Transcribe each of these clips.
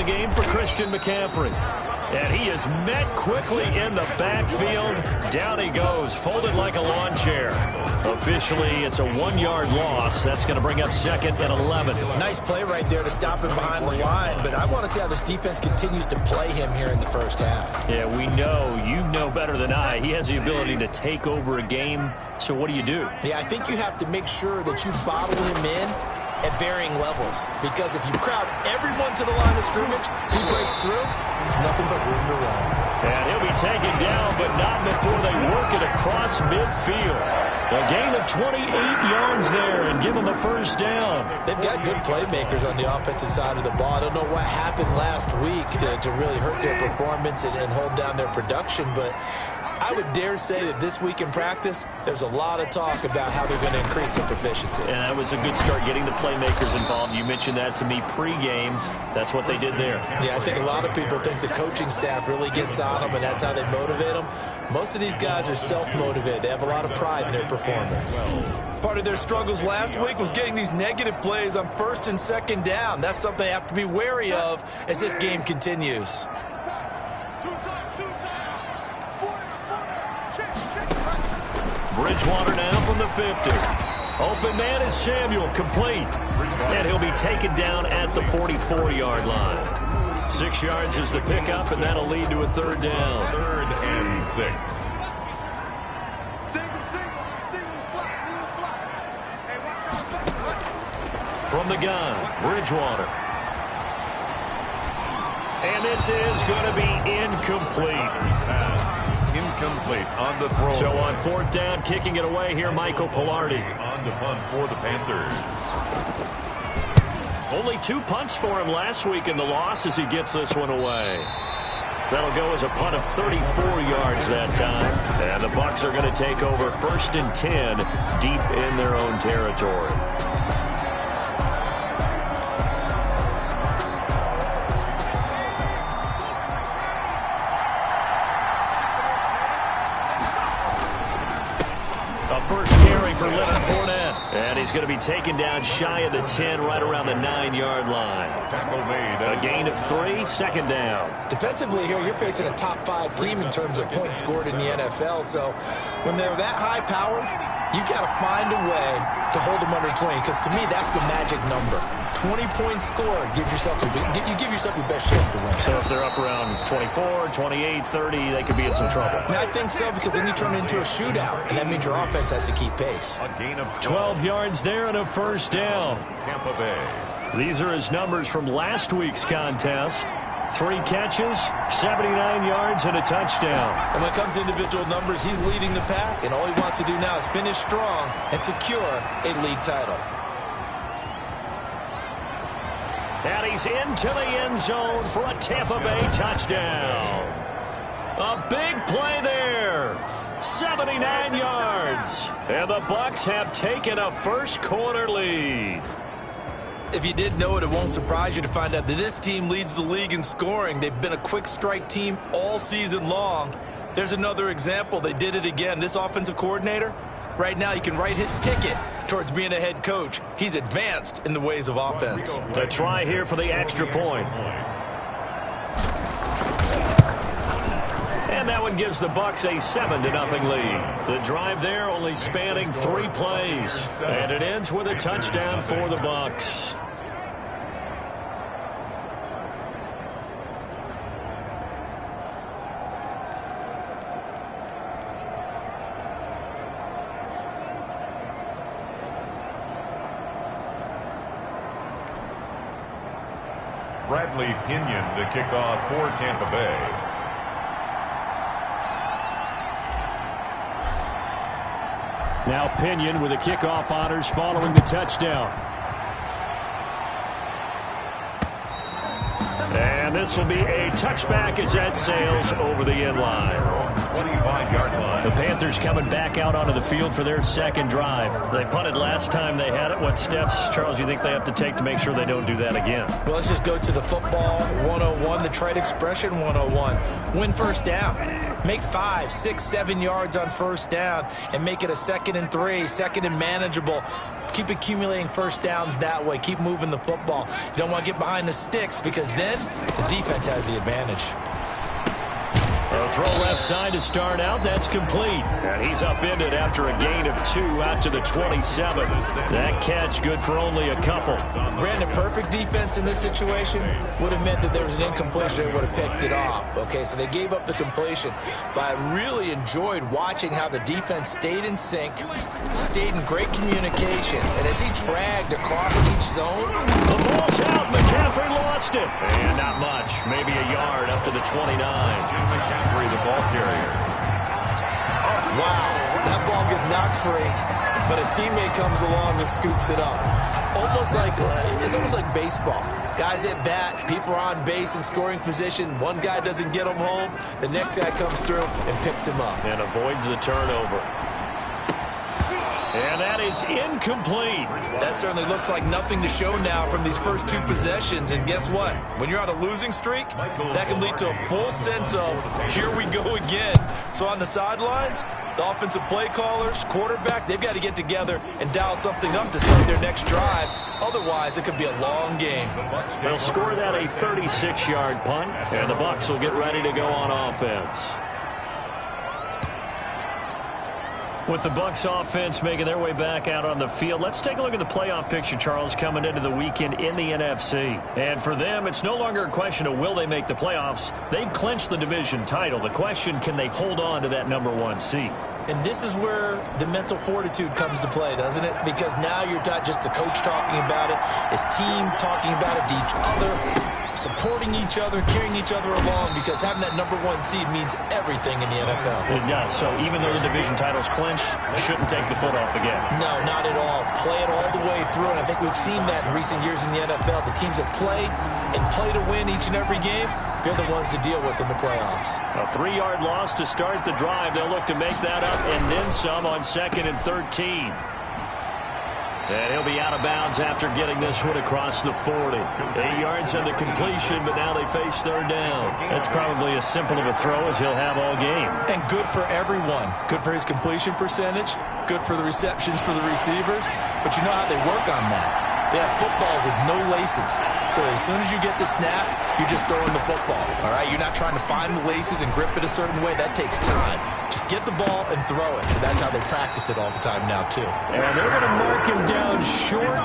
the game for Christian McCaffrey. And he is met quickly in the backfield. Down he goes, folded like a lawn chair. Officially, it's a 1-yard loss. That's going to bring up 2nd and 11. Nice play right there to stop him behind the line, but I want to see how this defense continues to play him here in the first half. Yeah, we know, you know better than I, he has the ability to take over a game. So what do you do? Yeah, I think you have to make sure that you bottle him in at varying levels, because if you crowd everyone to the line of scrimmage, he breaks through, there's nothing but room to run. And he'll be taken down, but not before they work it across midfield. A gain of 28 yards there and give them the first down. They've got good playmakers on the offensive side of the ball. I don't know what happened last week to really hurt their performance and hold down their production, but I would dare say that this week in practice, there's a lot of talk about how they're going to increase their proficiency. And that was a good start, getting the playmakers involved. You mentioned that to me pregame. That's what they did there. Yeah, I think a lot of people think the coaching staff really gets on them, and that's how they motivate them. Most of these guys are self-motivated. They have a lot of pride in their performance. Part of their struggles last week was getting these negative plays on 1st and 2nd down. That's something they have to be wary of as this game continues. Bridgewater now from the 50. Open man is Samuel, complete. And he'll be taken down at the 44-yard line. 6 yards is the pickup, and that'll lead to a 3rd down. 3rd and 6. From the gun, Bridgewater. And this is going to be incomplete. Incomplete on the throw. So on 4th down, kicking it away here, Michael Pilardi. On the punt for the Panthers. Only 2 punts for him last week in the loss as he gets this one away. That'll go as a punt of 34 yards that time. And the Bucs are going to take over 1st and 10 deep in their own territory. First carry for Leonard Fournette. And he's going to be taken down shy of the 10, right around the 9-yard line. Tackle made. A gain of 3, 2nd down. Defensively here, you're facing a top 5 team in terms of points scored in the NFL. So when they're that high-powered, you've got to find a way to hold them under 20, because to me, that's the magic number. 20-point score gives yourself you give yourself your best chance to win. So if they're up around 24, 28, 30, they could be in some trouble. And I think so, because then you turn it into a shootout, and that means your offense has to keep pace. A gain of 12 yards there and a 1st down. Tampa Bay. These are his numbers from last week's contest. 3 catches, 79 yards, and a touchdown. And when it comes to individual numbers, he's leading the pack, and all he wants to do now is finish strong and secure a league title. And he's into the end zone for a Tampa Bay touchdown. A big play there. 79 yards. And the Bucs have taken a first-quarter lead. If you did know it, it won't surprise you to find out that this team leads the league in scoring. They've been a quick strike team all season long. There's another example. They did it again. This offensive coordinator, right now, you can write his ticket towards being a head coach. He's advanced in the ways of offense. A try here for the extra point. And that one gives the Bucs a 7-0 lead. The drive there only spanning 3 plays. And it ends with a touchdown for the Bucs. Bradley Pinion, the kickoff for Tampa Bay. Now Pinion with the kickoff honors following the touchdown. And this will be a touchback as that sails over the end line. 25-yard line. The Panthers coming back out onto the field for their second drive. They punted last time they had it. What steps, Charles, you think they have to take to make sure they don't do that again? Well, let's just go to the football 101, the trade expression 101. Win first down. Make 5, 6, 7 yards on first down and make it a 2nd and 3, 2nd and manageable. Keep accumulating first downs that way. Keep moving the football. You don't want to get behind the sticks because then the defense has the advantage. A throw left side to start out. That's complete. And he's upended after a gain of 2 out to the 27. That catch good for only a couple. Brandon, perfect defense in this situation would have meant that there was an incompletion. They would have picked it off. Okay, so they gave up the completion. But I really enjoyed watching how the defense stayed in sync, stayed in great communication. And as he dragged across each zone, the ball's out. McCaffrey lost it. And not much. Maybe a yard up to the 29. The ball carrier. Wow, that ball gets knocked free, but a teammate comes along and scoops it up. It's almost like baseball. Guys at bat, people are on base in scoring position. One guy doesn't get him home. The next guy comes through and picks him up. And avoids the turnover. And that is incomplete. That certainly looks like nothing to show now from these first 2 possessions. And guess what? When you're on a losing streak, that can lead to a full sense of, here we go again. So on the sidelines, the offensive play callers, quarterback, they've got to get together and dial something up to start their next drive. Otherwise, it could be a long game. They'll score that a 36-yard punt, and the Bucs will get ready to go on offense. With the Bucs offense making their way back out on the field, let's take a look at the playoff picture, Charles, coming into the weekend in the NFC. And for them, it's no longer a question of will they make the playoffs. They've clinched the division title. The question, can they hold on to that #1 seed? And this is where the mental fortitude comes to play, doesn't it? Because now you're not just the coach talking about it, his team talking about it to each other, supporting each other, carrying each other along, because having that #1 seed means everything in the NFL. It does. So even though the division title's clinched, shouldn't take the foot off the gas. No, not at all. Play it all the way through, and I think we've seen that in recent years in the NFL. The teams that play and play to win each and every game, they're the ones to deal with in the playoffs. A 3-yard loss to start the drive. They'll look to make that up and then some on 2nd and 13. And he'll be out of bounds after getting this one across the 40. 8 yards on the completion, but now they face 3rd down. That's probably as simple of a throw as he'll have all game. And good for everyone. Good for his completion percentage. Good for the receptions for the receivers. But you know how they work on that. They have footballs with no laces. So as soon as you get the snap, you're just throwing the football. All right? You're not trying to find the laces and grip it a certain way. That takes time. Just get the ball and throw it. So that's how they practice it all the time now, too. And they're going to mark him down short,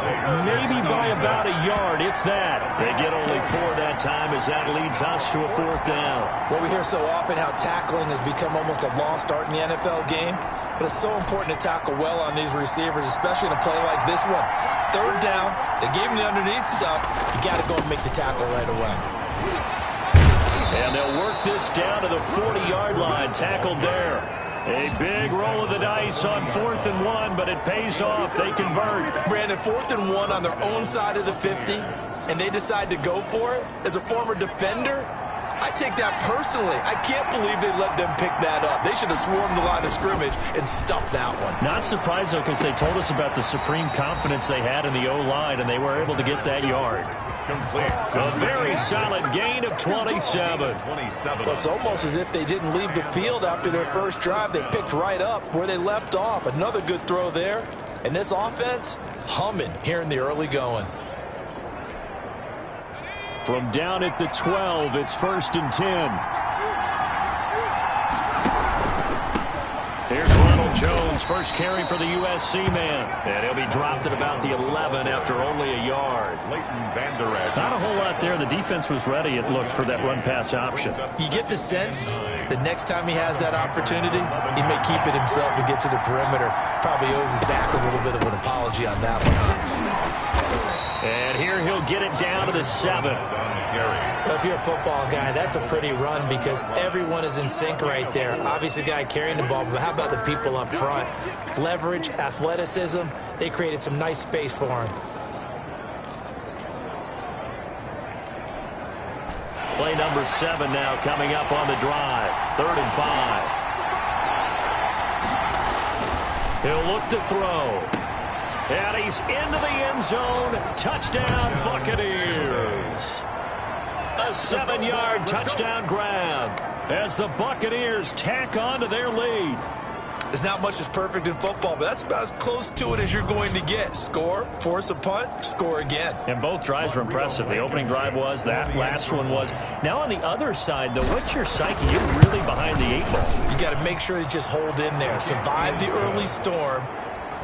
maybe by about a yard, if that. They get only 4 that time as that leads us to a 4th down. Well, we hear so often how tackling has become almost a lost art in the NFL game. But it's so important to tackle well on these receivers, especially in a play like this one. 3rd down, they gave him the underneath stuff. You got to go and make the tackle right away. And they'll work this down to the 40-yard line. Tackled there. A big roll of the dice on 4th and 1, but it pays off. They convert. Brandon, 4th and 1 on their own side of the 50, and they decide to go for it. As a former defender, I take that personally. I can't believe they let them pick that up. They should have swarmed the line of scrimmage and stuffed that one. Not surprised, though, because they told us about the supreme confidence they had in the O-line, and they were able to get that yard. Complete. A very solid gain of 27. Well, it's almost as if they didn't leave the field after their first drive. They picked right up where they left off. Another good throw there. And this offense, humming here in the early going. From down at the 12, it's 1st and 10. Here's Ronald Jones, first carry for the USC man. And he'll be dropped at about the 11 after only a yard. Not a whole lot there. The defense was ready, it looked, for that run-pass option. You get the sense that next time he has that opportunity, he may keep it himself and get to the perimeter. Probably owes his back a little bit of an apology on that one. And here he'll get it down to the 7. If you're a football guy, that's a pretty run because everyone is in sync right there. Obviously, the guy carrying the ball, but how about the people up front? Leverage, athleticism, they created some nice space for him. Play number 7 now coming up on the drive. 3rd and 5. He'll look to throw. And he's into the end zone. Touchdown, Buccaneers. A 7-yard touchdown grab as the Buccaneers tack on to their lead. There's not much that's perfect in football, but that's about as close to it as you're going to get. Score, force a punt, score again. And both drives were impressive. The opening drive was, that last one was. Now on the other side, though, what's your psyche? You're really behind the 8 ball. You got to make sure you just hold in there. Survive the early storm,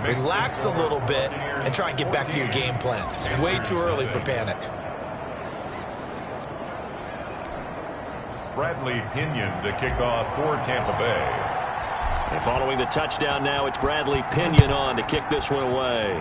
relax a little bit, and try and get back to your game plan. It's way too early for panic. Bradley Pinion to kick off for Tampa Bay. And following the touchdown now, it's Bradley Pinion on to kick this one away.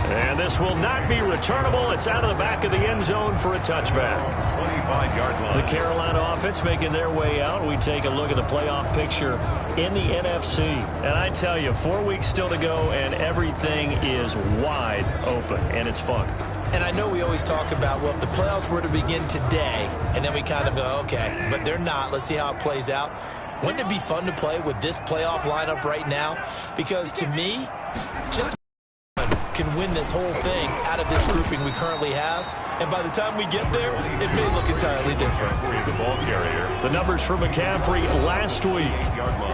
And this will not be returnable. It's out of the back of the end zone for a touchback. 25-yard line. The Carolina offense making their way out. We take a look at the playoff picture in the NFC. And I tell you, 4 weeks still to go, and everything is wide open, and it's fun. And I know we always talk about, well, if the playoffs were to begin today, and then we kind of go, okay, but they're not. Let's see how it plays out. Wouldn't it be fun to play with this playoff lineup right now? Because to me, just can win this whole thing out of this grouping we currently have. And by the time we get there, it may look entirely different. The ball carrier. The numbers for McCaffrey last week.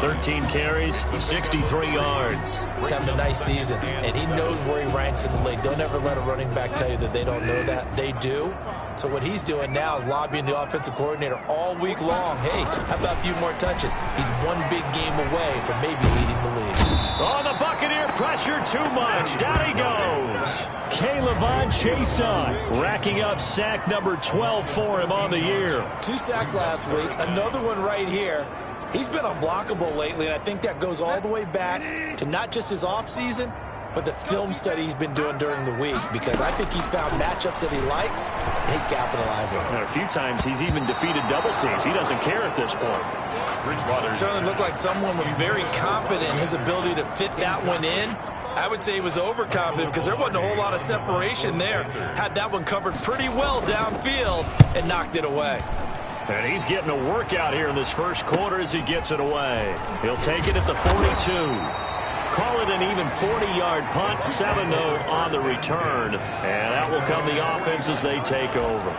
13 carries, 63 yards. He's having a nice season, and he knows where he ranks in the league. Don't ever let a running back tell you that they don't know that. They do. So what he's doing now is lobbying the offensive coordinator all week long. Hey, how about a few more touches? He's one big game away from maybe leading the league. Oh, the Buccaneer pressure too much. Down he goes. K'Lavon Chaisson racking up sack number 12 for him on the year. 2 sacks last week. Another one right here. He's been unblockable lately, and I think that goes all the way back to not just his offseason, but the film study he's been doing during the week, because I think he's found matchups that he likes, and he's capitalizing. And a few times he's even defeated double teams. He doesn't care at this point. It certainly looked like someone was very confident in his ability to fit that one in. I would say he was overconfident because there wasn't a whole lot of separation there. Had that one covered pretty well downfield and knocked it away. And he's getting a workout here in this first quarter as he gets it away. He'll take it at the 42. Call it an even 40-yard punt, 7-0 on the return. And that will come the offense as they take over.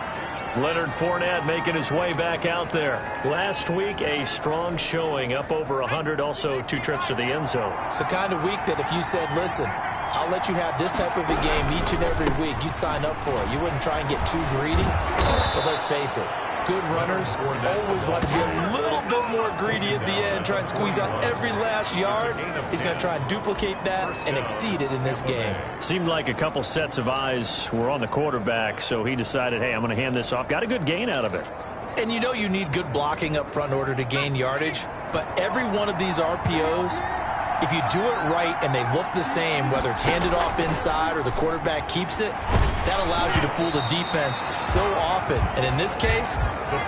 Leonard Fournette making his way back out there. Last week, a strong showing, up over 100, also 2 trips to the end zone. It's the kind of week that if you said, listen, I'll let you have this type of a game each and every week, you'd sign up for it. You wouldn't try and get too greedy. But let's face it, good runners always want to be a little bit more greedy at the end, try and squeeze out every last yard. He's going to try and duplicate that and exceed it in this game. Seemed like a couple sets of eyes were on the quarterback, so he decided, hey, I'm going to hand this off. Got a good gain out of it. And you know you need good blocking up front in order to gain yardage, but every one of these RPOs, if you do it right and they look the same, whether it's handed off inside or the quarterback keeps it, that allows you to fool the defense so often. And in this case,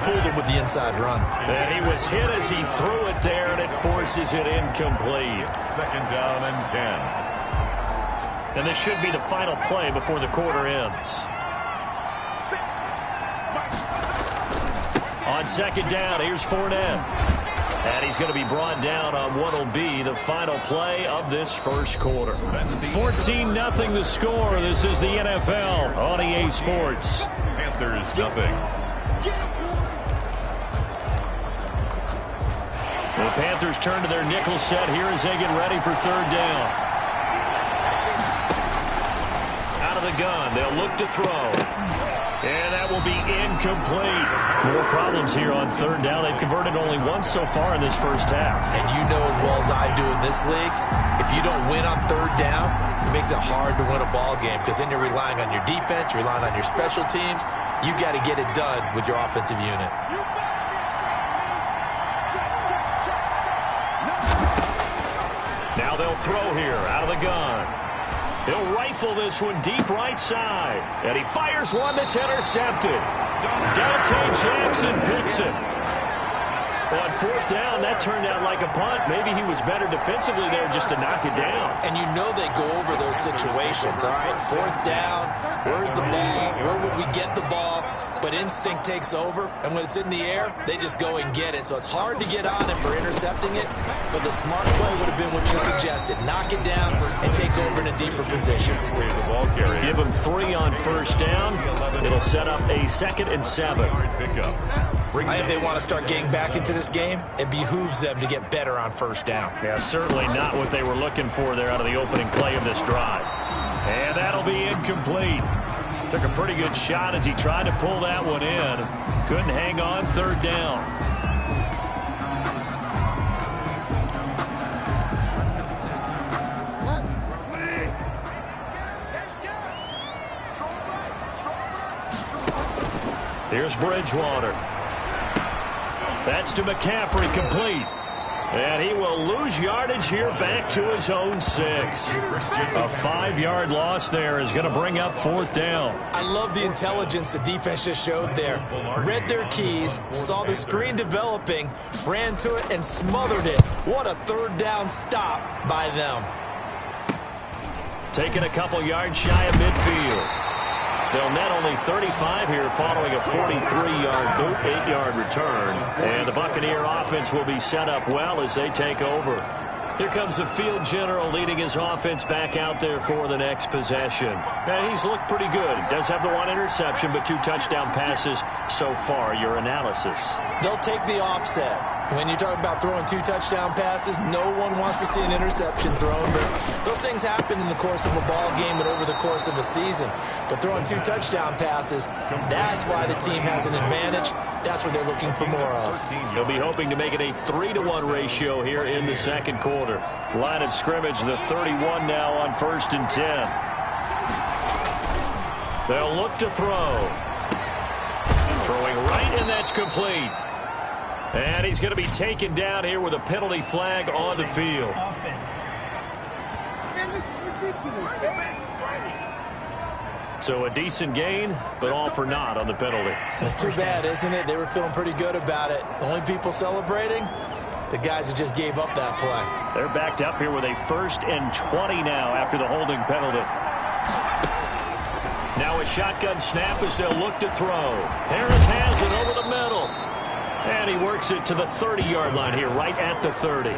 fooled him with the inside run. And he was hit as he threw it there, and it forces it incomplete. 2nd down and 10. And this should be the final play before the quarter ends. On 2nd down, here's Fournette. And he's going to be brought down on what will be the final play of this first quarter. 14-0 the score. This is the NFL on EA Sports. Panthers nothing. The Panthers turn to their nickel set here as they get ready for 3rd down. Out of the gun, they'll look to throw. And that will be incomplete. More problems here on 3rd down. They've converted only once so far in this first half. And you know as well as I do in this league, if you don't win on 3rd down, it makes it hard to win a ball game because then you're relying on your defense, you're relying on your special teams. You've got to get it done with your offensive unit. Now they'll throw here out of the gun. He'll rifle this one deep right side. And he fires one that's intercepted. Dante Jackson picks it. On fourth down, that turned out like a punt. Maybe he was better defensively there just to knock it down. And you know they go over those situations, all right? Fourth down, where's the ball? Where would we get the ball? But instinct takes over, and when it's in the air, they just go and get it. So it's hard to get on him for intercepting it, but the smart play would have been what you suggested. Knock it down and take over in a deeper position. Give him 3 on first down. It'll set up a 2nd and 7. I think they want to start getting back into this game. It behooves them to get better on first down. Yeah, certainly not what they were looking for there out of the opening play of this drive. And that'll be incomplete. Took a pretty good shot as he tried to pull that one in. Couldn't hang on 3rd down. Here's Bridgewater. That's to McCaffrey, complete. And he will lose yardage here back to his own 6. A 5-yard loss there is going to bring up 4th down. I love the intelligence the defense just showed there. Read their keys, saw the screen developing, ran to it, and smothered it. What a 3rd down stop by them. Taking a couple yards shy of midfield. They'll net only 35 here following a 43-yard boot, 8-yard return. And the Buccaneer offense will be set up well as they take over. Here comes the field general leading his offense back out there for the next possession. Now, he's looked pretty good. Does have the 1 interception, but 2 touchdown passes so far. Your analysis? They'll take the offset. When you talk about throwing 2 touchdown passes, no one wants to see an interception thrown. But those things happen in the course of a ball game and over the course of a season. But throwing 2 touchdown passes, that's why the team has an advantage. That's what they're looking for more of. They'll be hoping to make it a 3-to-1 ratio here in the 2nd quarter. Line of scrimmage, the 31 now on 1st and 10. They'll look to throw. Throwing right, and that's complete. And he's going to be taken down here with a penalty flag on the field. Offense. Man, this is ridiculous. So a decent gain, but all for naught on the penalty. It's too bad, isn't it? They were feeling pretty good about it. The only people celebrating, the guys that just gave up that play. They're backed up here with a 1st and 20 now after the holding penalty. Now a shotgun snap as they'll look to throw. Harris has it over the middle. And he works it to the 30-yard line here, right at the 30.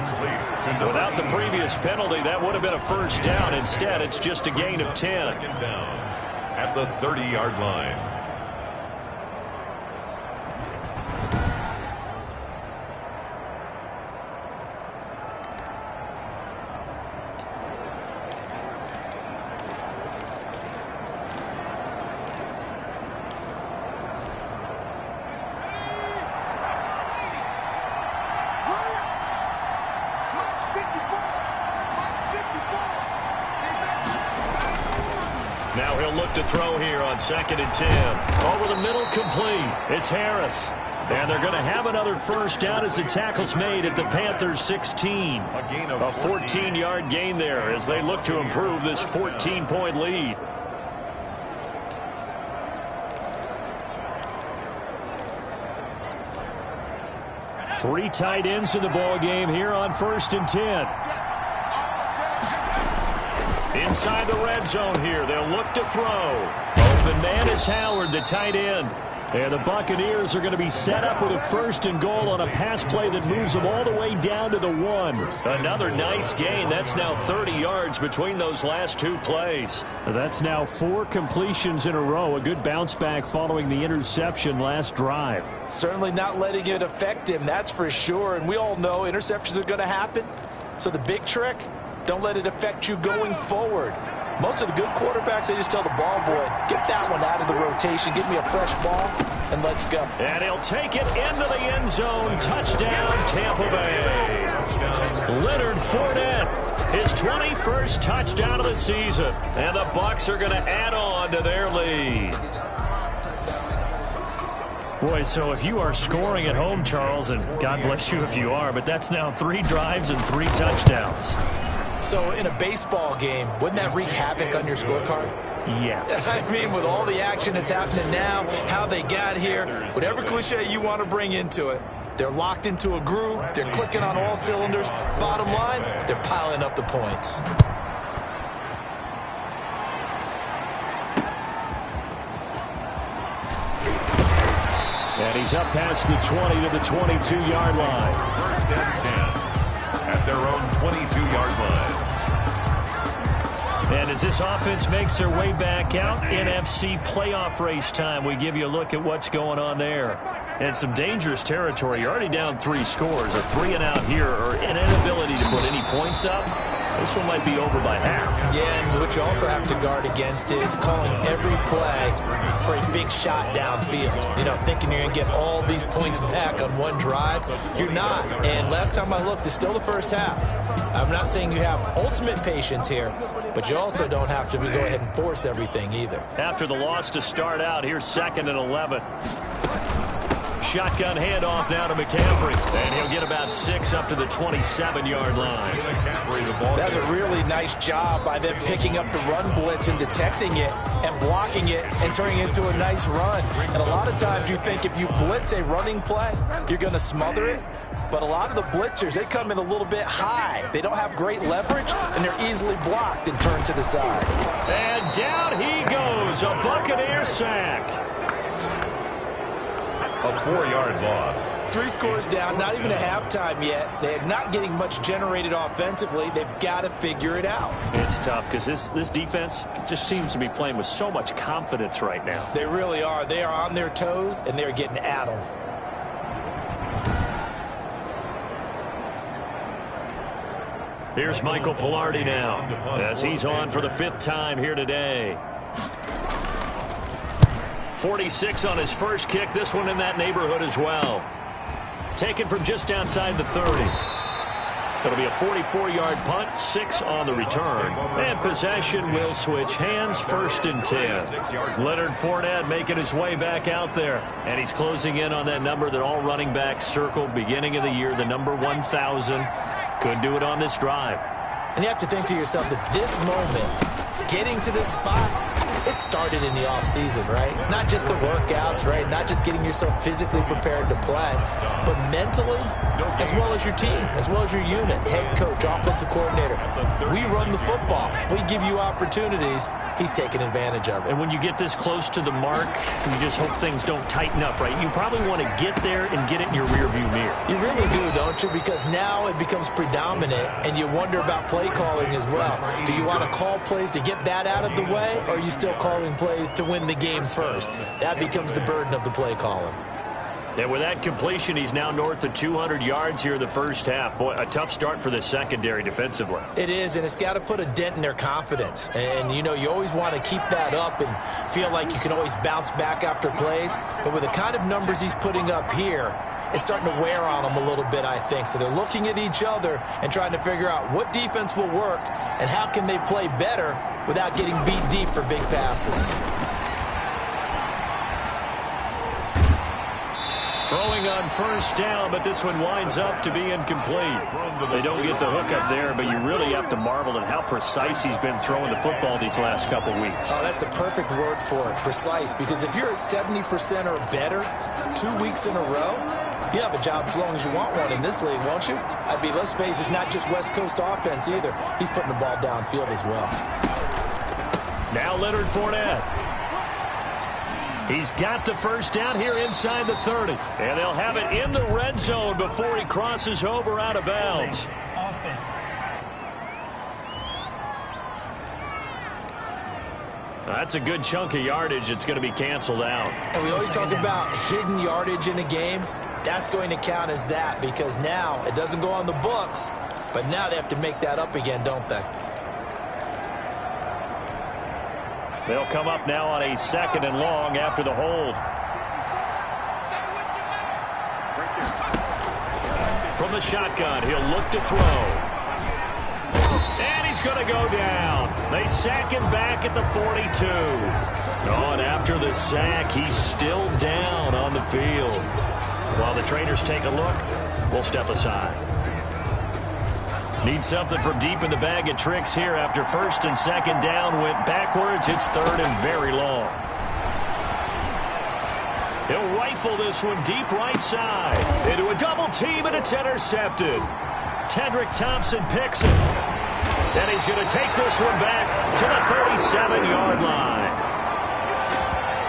Without the previous penalty, that would have been a 1st down. Instead, it's just a gain of 10. At the 30-yard line. Now he'll look to throw here on 2nd and 10. Over the middle, complete. It's Harris. And they're going to have another 1st down as the tackle's made at the Panthers' 16. A 14-yard gain there as they look to improve this 14-point lead. Three tight ends in the ball game here on 1st and 10. Inside the red zone here, they'll look to throw. Open man is Howard, the tight end. And the Buccaneers are going to be set up with a 1st and goal on a pass play that moves them all the way down to the 1. Another nice gain. That's now 30 yards between those last 2 plays. That's now 4 completions in a row. A good bounce back following the interception last drive. Certainly not letting it affect him, that's for sure. And we all know interceptions are going to happen. So the big trick, don't let it affect you going forward. Most of the good quarterbacks, they just tell the ball boy, get that one out of the rotation, give me a fresh ball, and let's go. And he'll take it into the end zone. Touchdown, Tampa Bay. Leonard Fournette, his 21st touchdown of the season. And the Bucs are going to add on to their lead. Boy, so if you are scoring at home, Charles, and God bless you if you are, but that's now 3 drives and 3 touchdowns. So in a baseball game, wouldn't that wreak havoc on your scorecard? Yes. I mean, with all the action that's happening now, how they got here, whatever cliche you want to bring into it, They're locked into a groove. They're clicking on all cylinders. Bottom line, they're piling up the points. And he's up past the 20 to the 22-yard line. First and 10 at their own 22-yard line. And as this offense makes their way back out, NFC playoff race time, we give you a look at what's going on there. And some dangerous territory. You're already down 3 scores. A 3-and-out here, or an inability to put any points up. This one might be over by half. Yeah, and what you also have to guard against is calling every play for a big shot downfield. You know, thinking you're going to get all these points back on one drive. You're not. And last time I looked, it's still the first half. I'm not saying you have ultimate patience here, but you also don't have to go ahead and force everything either. After the loss to start out, here's 2nd and 11. Shotgun handoff now to McCaffrey. And he'll get about 6 up to the 27-yard line. That's a really nice job by them picking up the run blitz and detecting it and blocking it and turning it into a nice run. And a lot of times you think if you blitz a running play, you're going to smother it. But a lot of the blitzers, they come in a little bit high. They don't have great leverage, and they're easily blocked and turned to the side. And down he goes, a Buccaneer sack. A 4-yard loss. 3 scores down, not even a halftime yet. They're not getting much generated offensively. They've got to figure it out. It's tough because this defense just seems to be playing with so much confidence right now. They really are. They are on their toes, and they're getting at them. Here's Michael Pilardi now as he's on for the 5th time here today. 46 on his first kick. This one in that neighborhood as well. Taken from just outside the 30. It'll be a 44-yard punt, 6 on the return. And possession will switch hands, 1st and 10. Leonard Fournette making his way back out there. And he's closing in on that number that all running backs circled beginning of the year, the number 1,000. Could do it on this drive. And you have to think to yourself that this moment, getting to this spot, it started in the offseason, right? Not just the workouts, right? Not just getting yourself physically prepared to play, but mentally, as well as your team, as well as your unit, head coach, offensive coordinator. We run the football. We give you opportunities. He's taking advantage of it. And when you get this close to the mark, you just hope things don't tighten up, right? You probably want to get there and get it in your rearview mirror. You really do, don't you? Because now it becomes predominant, and you wonder about play calling as well. Do you want to call plays to get that out of the way, or are you still calling plays to win the game first? That becomes the burden of the play calling. And with that completion, he's now north of 200 yards here in the first half. Boy, a tough start for the secondary defensively. It is, and it's got to put a dent in their confidence. And, you know, you always want to keep that up and feel like you can always bounce back after plays. But with the kind of numbers he's putting up here, it's starting to wear on them a little bit, I think. So they're looking at each other and trying to figure out what defense will work and how can they play better without getting beat deep for big passes. Throwing on 1st down, but this one winds up to be incomplete. They don't get the hook up there, but you really have to marvel at how precise he's been throwing the football these last couple weeks. Oh, that's the perfect word for it, precise, because if you're at 70% or better 2 weeks in a row, you have a job as long as you want one in this league, won't you? I mean, let's face it, it's not just West Coast offense either. He's putting the ball downfield as well. Now Leonard Fournette. He's got the 1st down here inside the 30. And they'll have it in the red zone before he crosses over out of bounds. Offense. That's a good chunk of yardage. It's going to be canceled out. And we always talk about hidden yardage in a game. That's going to count as that because now it doesn't go on the books, but now they have to make that up again, don't they? They'll come up now on a 2nd and long after the hold. From the shotgun, he'll look to throw. And he's going to go down. They sack him back at the 42. Oh, and after the sack, he's still down on the field. While the trainers take a look, we'll step aside. Need something from deep in the bag of tricks here after 1st and 2nd down went backwards. It's 3rd and very long. He'll rifle rifle this one deep right side. Into a double team, and it's intercepted. Tedrick Thompson picks it. And he's going to take this one back to the 37-yard line.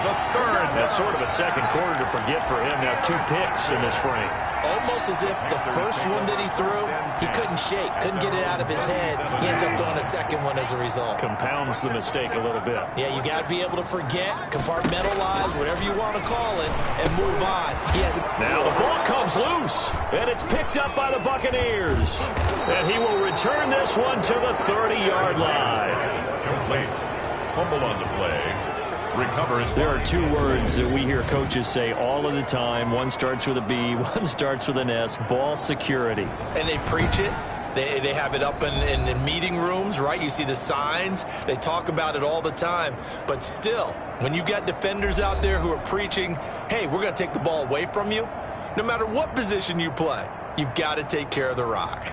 The third. That's sort of a second quarter to forget for him. Now 2 picks in this frame. Almost as if the first one that he threw, he couldn't shake, couldn't get it out of his head. He ends up throwing a second one as a result. Compounds the mistake a little bit. Yeah, you got to be able to forget, compartmentalize, whatever you want to call it, and move on. Now the ball comes loose, and it's picked up by the Buccaneers. And he will return this one to the 30-yard line. Complete. Fumble on the play. Recovered. There are 2 words that we hear coaches say all of the time. One starts with a B, one starts with an S. Ball security. And they preach it. They have it up in meeting rooms, right? You see the signs. They talk about it all the time. But still, when you've got defenders out there who are preaching, hey, we're going to take the ball away from you, no matter what position you play, you've got to take care of the rock.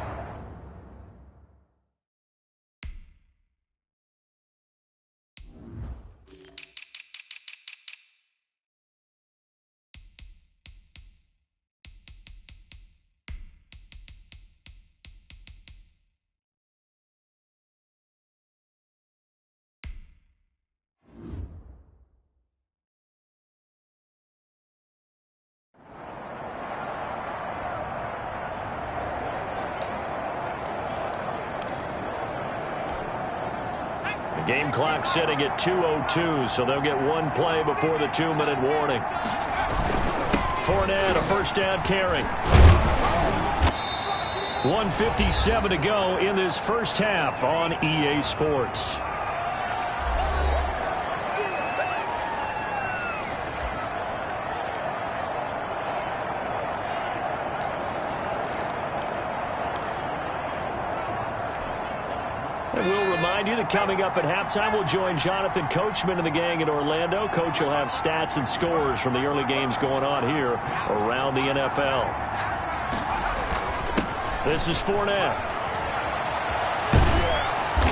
Game clock sitting at 2:02, so they'll get 1 play before the 2-minute warning. Fournette, a first down carry. 1:57 to go in this first half on EA Sports. And we'll remind you that coming up at halftime, we'll join Jonathan Coachman and the gang in Orlando. Coach will have stats and scores from the early games going on here around the NFL. This is Fournette.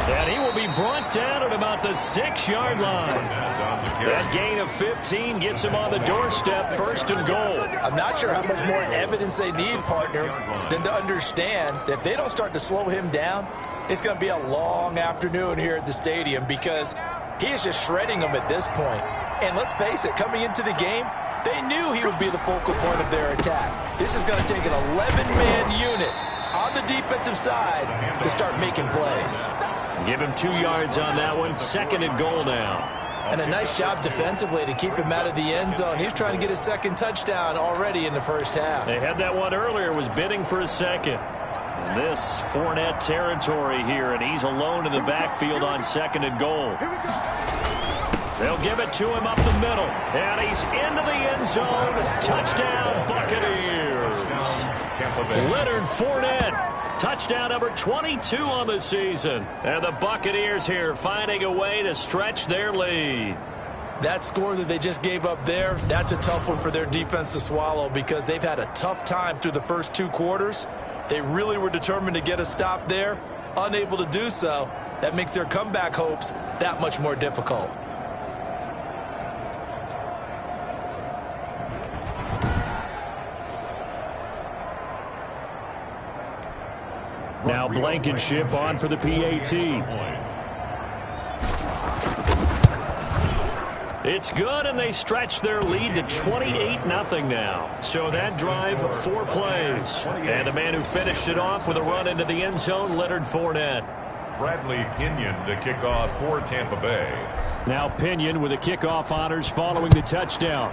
And he will be brought down at about the 6-yard line. That gain of 15 gets him on the doorstep, 1st and goal. I'm not sure how much more evidence they need, partner, than to understand that if they don't start to slow him down, it's going to be a long afternoon here at the stadium because he is just shredding them at this point. And let's face it, coming into the game, they knew he would be the focal point of their attack. This is going to take an 11-man unit on the defensive side to start making plays. Give him 2 yards on that one, 2nd and goal now. And a nice job defensively to keep him out of the end zone. He was trying to get his 2nd touchdown already in the first half. They had that one earlier, was bidding for a 2nd. And this Fournette territory here, and he's alone in the backfield on 2nd and goal. They'll give it to him up the middle, and he's into the end zone. Touchdown, Buccaneers. Leonard Fournette, touchdown number 22 on the season. And the Buccaneers here finding a way to stretch their lead. That score that they just gave up there, that's a tough one for their defense to swallow because they've had a tough time through the first 2 quarters. They really were determined to get a stop there, unable to do so. That makes their comeback hopes that much more difficult. Now Blankenship on for the PAT. It's good, and they stretch their lead to 28-0 now. So that drive, 4 plays. And the man who finished it off with a run into the end zone, Leonard Fournette. Bradley Pinion to kick off for Tampa Bay. Now Pinion with the kickoff honors following the touchdown.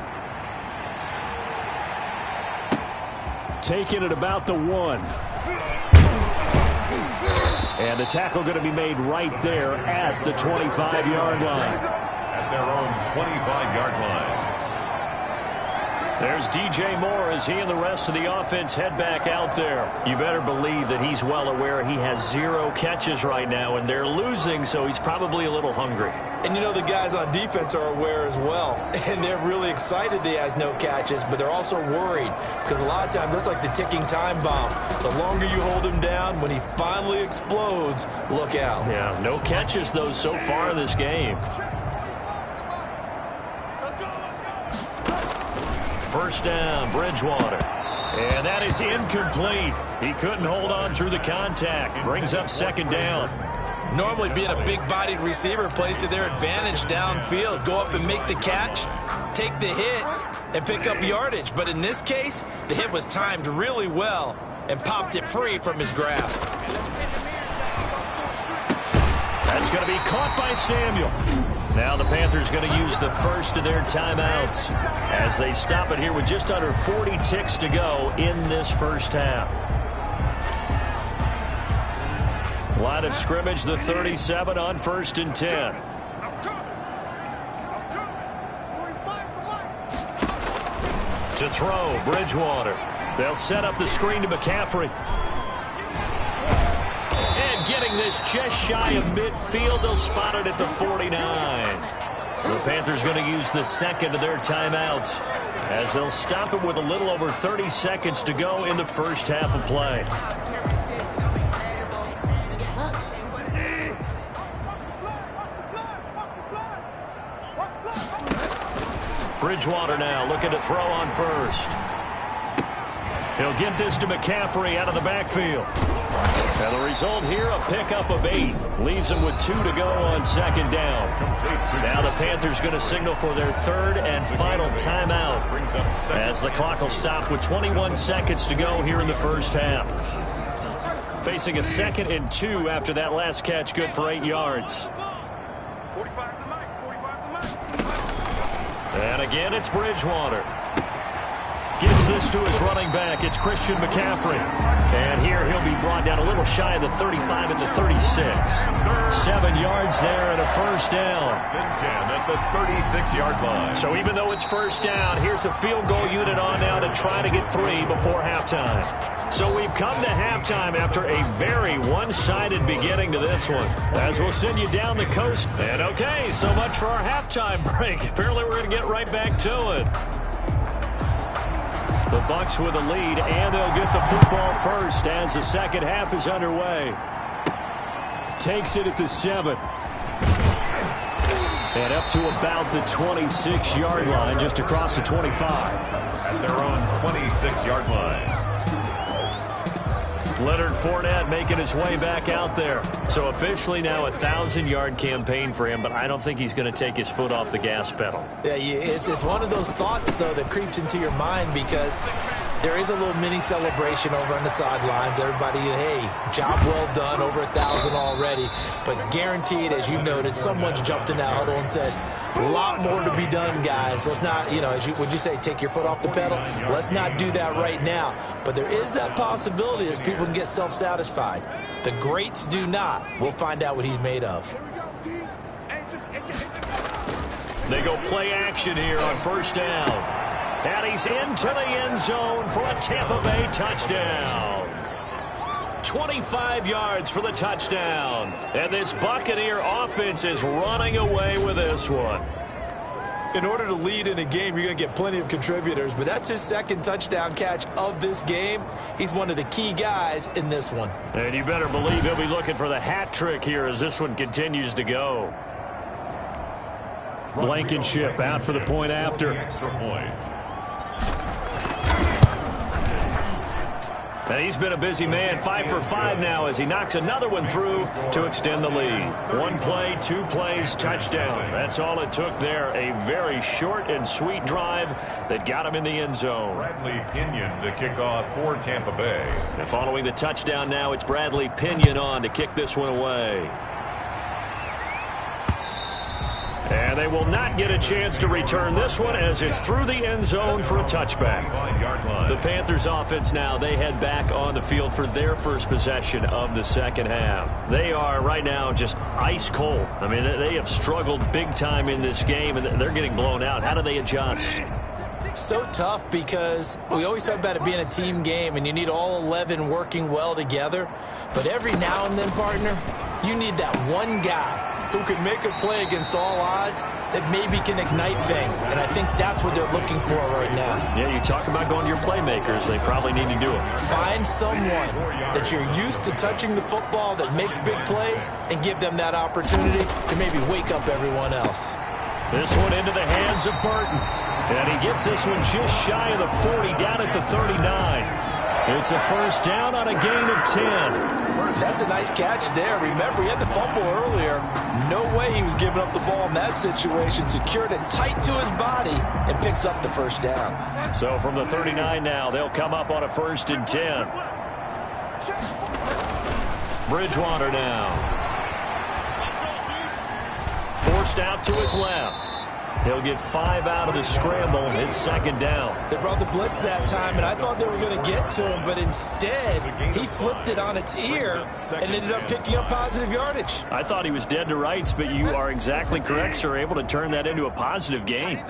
Taken at about the 1. And the tackle going to be made right there at the 25-yard line. At their own 25-yard line. There's DJ Moore as he and the rest of the offense head back out there. You better believe that he's well aware he has 0 catches right now, and they're losing, so he's probably a little hungry. And you know the guys on defense are aware as well, and they're really excited that he has no catches, but they're also worried because a lot of times that's like the ticking time bomb. The longer you hold him down, when he finally explodes, look out. Yeah, no catches, though, so far in this game. First down, Bridgewater. And that is incomplete. He couldn't hold on through the contact. Brings up second down. Normally being a big-bodied receiver plays to their advantage downfield. Go up and make the catch, take the hit, and pick up yardage. But in this case, the hit was timed really well and popped it free from his grasp. That's going to be caught by Samuel. Now the Panthers going to use the first of their timeouts as they stop it here with just under 40 ticks to go in this first half. Line of scrimmage, the 37 on 1st and 10. To throw, Bridgewater. They'll set up the screen to McCaffrey. And getting this just shy of midfield, they'll spot it at the 49. The Panthers going to use the second of their timeouts as they'll stop it with a little over 30 seconds to go in the first half of play. Bridgewater now looking to throw on first. He'll get this to McCaffrey out of the backfield. And the result here, a pickup of 8. Leaves him with 2 to go on second down. Now the Panthers going to signal for their third and final timeout as the clock will stop with 21 seconds to go here in the first half. Facing a 2nd and 2 after that last catch, good for 8 yards. And again, it's Bridgewater. Gets this to his running back. It's Christian McCaffrey. And here he'll be brought down a little shy of the 35 at the 36. 7 yards there and a first down. At the 36-yard line. So even though it's first down, here's the field goal unit on now to try to get 3 before halftime. So we've come to halftime after a very one-sided beginning to this one. As we'll send you down the coast. And okay, so much for our halftime break. Apparently we're going to get right back to it. The Bucs with a lead, and they'll get the football first as the second half is underway. Takes it at the 7. And up to about the 26-yard line, just across the 25. At their own 26-yard line. Leonard Fournette making his way back out there. So officially now a 1,000-yard campaign for him, but I don't think he's going to take his foot off the gas pedal. Yeah, it's one of those thoughts, though, that creeps into your mind because there is a little mini celebration over on the sidelines. Everybody, hey, job well done, over 1,000 already. But guaranteed, as you noted, someone's jumped in that huddle and said, a lot more to be done, guys. Let's not, would you say, take your foot off the pedal? Let's not do that right now. But there is that possibility as people can get self-satisfied. The greats do not. We'll find out what he's made of. They go play action here on first down. And he's into the end zone for a Tampa Bay touchdown. 25 yards for the touchdown. And this Buccaneer offense is running away with this one. In order to lead in a game, you're going to get plenty of contributors, but that's his second touchdown catch of this game. He's one of the key guys in this one. And you better believe he'll be looking for the hat trick here as this one continues to go. Blankenship out for the point after. Extra point. And he's been a busy man, 5 for 5 now as he knocks another one through to extend the lead. 1 play, 2 plays, touchdown. That's all it took there. A very short and sweet drive that got him in the end zone. Bradley Pinion to kick off for Tampa Bay. And following the touchdown now, it's Bradley Pinion on to kick this one away. And they will not get a chance to return this one as it's through the end zone for a touchback. The Panthers offense now, they head back on the field for their first possession of the second half. They are right now just ice cold. I mean, they have struggled big time in this game, and they're getting blown out. How do they adjust? So tough because we always talk about it being a team game, and you need all 11 working well together. But every now and then, partner, you need that one guy who can make a play against all odds that maybe can ignite things. And I think that's what they're looking for right now. Yeah, you talk about going to your playmakers. They probably need to do it. Find someone that you're used to touching the football that makes big plays and give them that opportunity to maybe wake up everyone else. This one into the hands of Burton. And he gets this one just shy of the 40, down at the 39. It's a first down on a gain of 10. That's a nice catch there. Remember, he had the fumble earlier. No way he was giving up the ball in that situation. Secured it tight to his body and picks up the first down. So from the 39 now, they'll come up on a 1st and 10. Bridgewater now. Forced out to his left. He'll get 5 out of the scramble. It's 2nd down. They brought the blitz that time, and I thought they were going to get to him, but instead, he flipped it on its ear and ended up picking up positive yardage. I thought he was dead to rights, but you are exactly correct, sir. Able to turn that into a positive gain.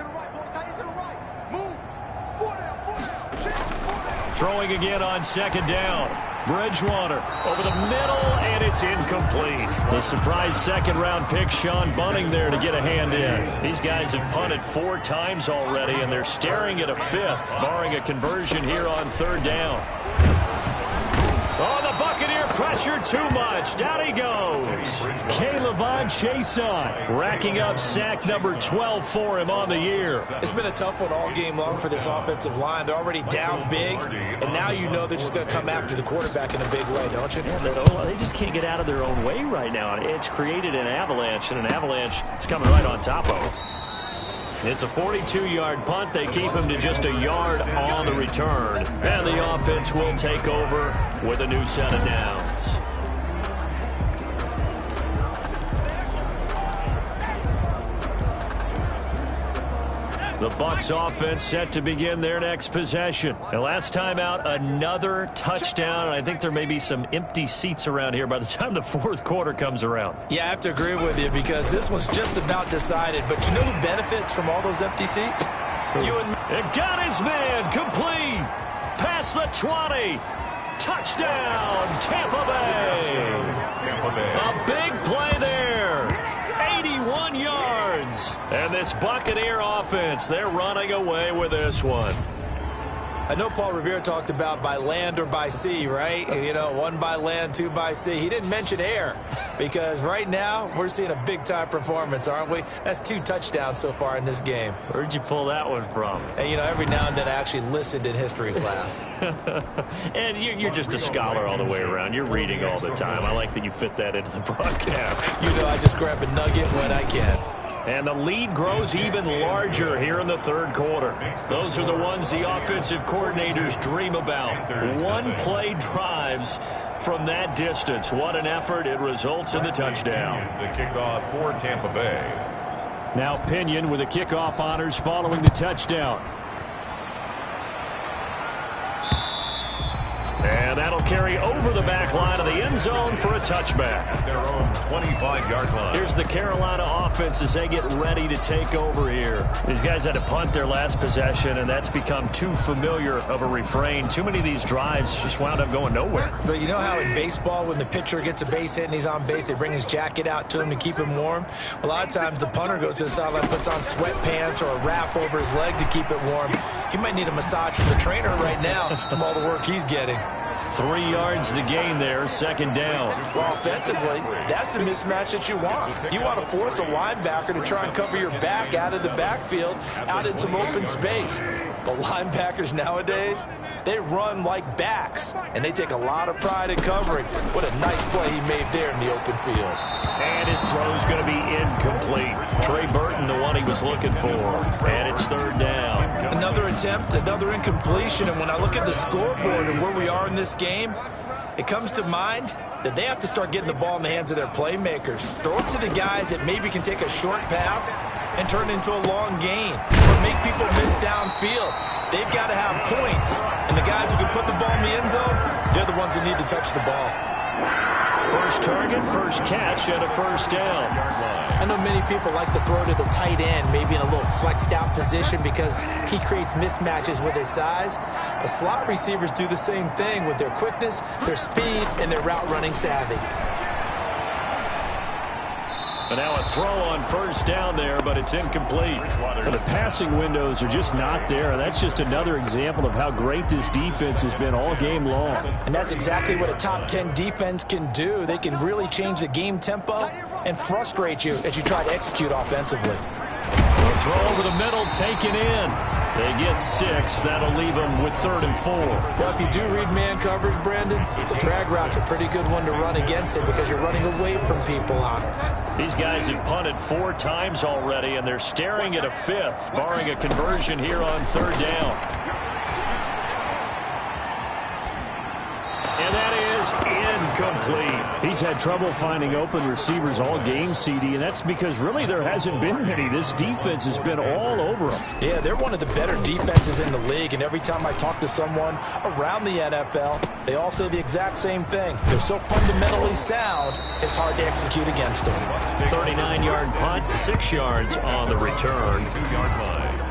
Throwing again on 2nd down. Bridgewater over the middle, and it's incomplete. The surprise 2nd-round pick, Sean Bunting, there to get a hand in. These guys have punted 4 times already, and they're staring at a 5th, barring a conversion here on 3rd down. Oh, the Buccaneer pressure too much. Down he goes. K'Lavon Chaisson racking up sack number 12 for him on the year. It's been a tough one all game long for this offensive line. They're already down big, and now you know they're just going to come after the quarterback in a big way, don't you? Yeah, they just can't get out of their own way right now. It's created an avalanche, and an avalanche is coming right on top of them. It's a 42-yard punt. They keep him to just a yard on the return. And the offense will take over with a new set of downs. The Bucs offense set to begin their next possession. And last time out, another touchdown. And I think there may be some empty seats around here by the time the 4th quarter comes around. Yeah, I have to agree with you because this one's just about decided. But you know who benefits from all those empty seats? You and me. It got his man complete. Past the 20. Touchdown, Tampa Bay. A big play there. 81 yards. And this Buccaneer offense, they're running away with this one. I know Paul Revere talked about by land or by sea, right? You know, 1 by land, 2 by sea. He didn't mention air because right now we're seeing a big-time performance, aren't we? That's 2 touchdowns so far in this game. Where'd you pull that one from? And, you know, every now and then I actually listened in history class. And you're just a scholar all the way around. You're reading all the time. I like that you fit that into the broadcast. You know, I just grab a nugget when I can. And the lead grows even larger here in the 3rd quarter. Those are the ones the offensive coordinators dream about. 1-play drives from that distance. What an effort. It results in the touchdown. The kickoff for Tampa Bay. Now Pinion with the kickoff honors following the touchdown. And that'll carry over the back line of the end zone for a touchback. At their own 25-yard line. Here's the Carolina offense as they get ready to take over here. These guys had to punt their last possession, and that's become too familiar of a refrain. Too many of these drives just wound up going nowhere. But you know how in baseball, when the pitcher gets a base hit and he's on base, they bring his jacket out to him to keep him warm? A lot of times the punter goes to the sideline, puts on sweatpants or a wrap over his leg to keep it warm. He might need a massage from the trainer right now from all the work he's getting. 3 yards to gain there, 2nd down. Well, offensively, that's the mismatch that you want. You want to force a linebacker to try and cover your back out of the backfield, out in some open space. But linebackers nowadays, they run like backs, and they take a lot of pride in covering. What a nice play he made there in the open field. And his throw's going to be incomplete. Trey Burton, the one he was looking for. And it's 3rd down. Another attempt, another incompletion, and when I look at the scoreboard and where we are in this game, it comes to mind that they have to start getting the ball in the hands of their playmakers. Throw it to the guys that maybe can take a short pass and turn it into a long gain or make people miss downfield. They've got to have points, and the guys who can put the ball in the end zone, they're the ones that need to touch the ball. First target, first catch, and a 1st down. I know many people like to throw to the tight end, maybe in a little flexed out position because he creates mismatches with his size. But slot receivers do the same thing with their quickness, their speed, and their route running savvy. And now a throw on 1st down there, but it's incomplete. Well, the passing windows are just not there. That's just another example of how great this defense has been all game long. And that's exactly what a top 10 defense can do. They can really change the game tempo and frustrate you as you try to execute offensively. throw over the middle, taken in. They get 6. That'll leave them with 3rd and 4. Well, if you do read man coverage, Brandon, the drag route's a pretty good one to run against it because you're running away from people on it. These guys have punted 4 times already, and they're staring at a 5th, barring a conversion here on 3rd down. And that is incomplete. He's had trouble finding open receivers all game, CD, and that's because really there hasn't been many. This defense has been all over them. Yeah, they're one of the better defenses in the league, and every time I talk to someone around the NFL, they all say the exact same thing. They're so fundamentally sound, it's hard to execute against them. 39-yard punt, 6 yards on the return. 2-yard line.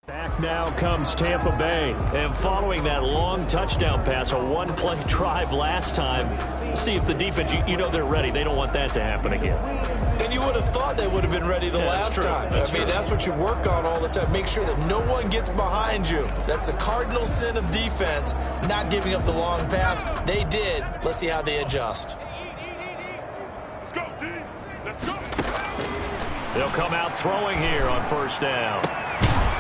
Back now comes Tampa Bay. And following that long touchdown pass, a one-play drive last time, see if the defense, you know they're ready. They don't want that to happen again. And you would have thought they would have been ready the last time. That's what you work on all the time. Make sure that no one gets behind you. That's the cardinal sin of defense, not giving up the long pass. They did. Let's see how they adjust. Let's go, D. Let's go. They'll come out throwing here on 1st down.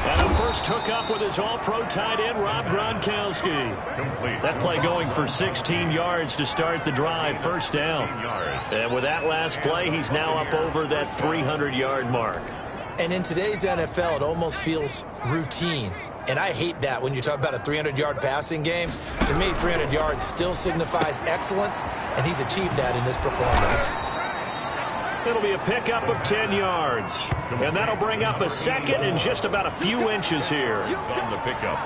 And a first hookup with his all-pro tight end, Rob Gronkowski. Complete. That play going for 16 yards to start the drive, 1st down. And with that last play, he's now up over that 300-yard mark. And in today's NFL, it almost feels routine. And I hate that when you talk about a 300-yard passing game. To me, 300 yards still signifies excellence, and he's achieved that in this performance. It'll be a pickup of 10 yards. And that'll bring up a 2nd and just about a few inches here. It's on the pickup.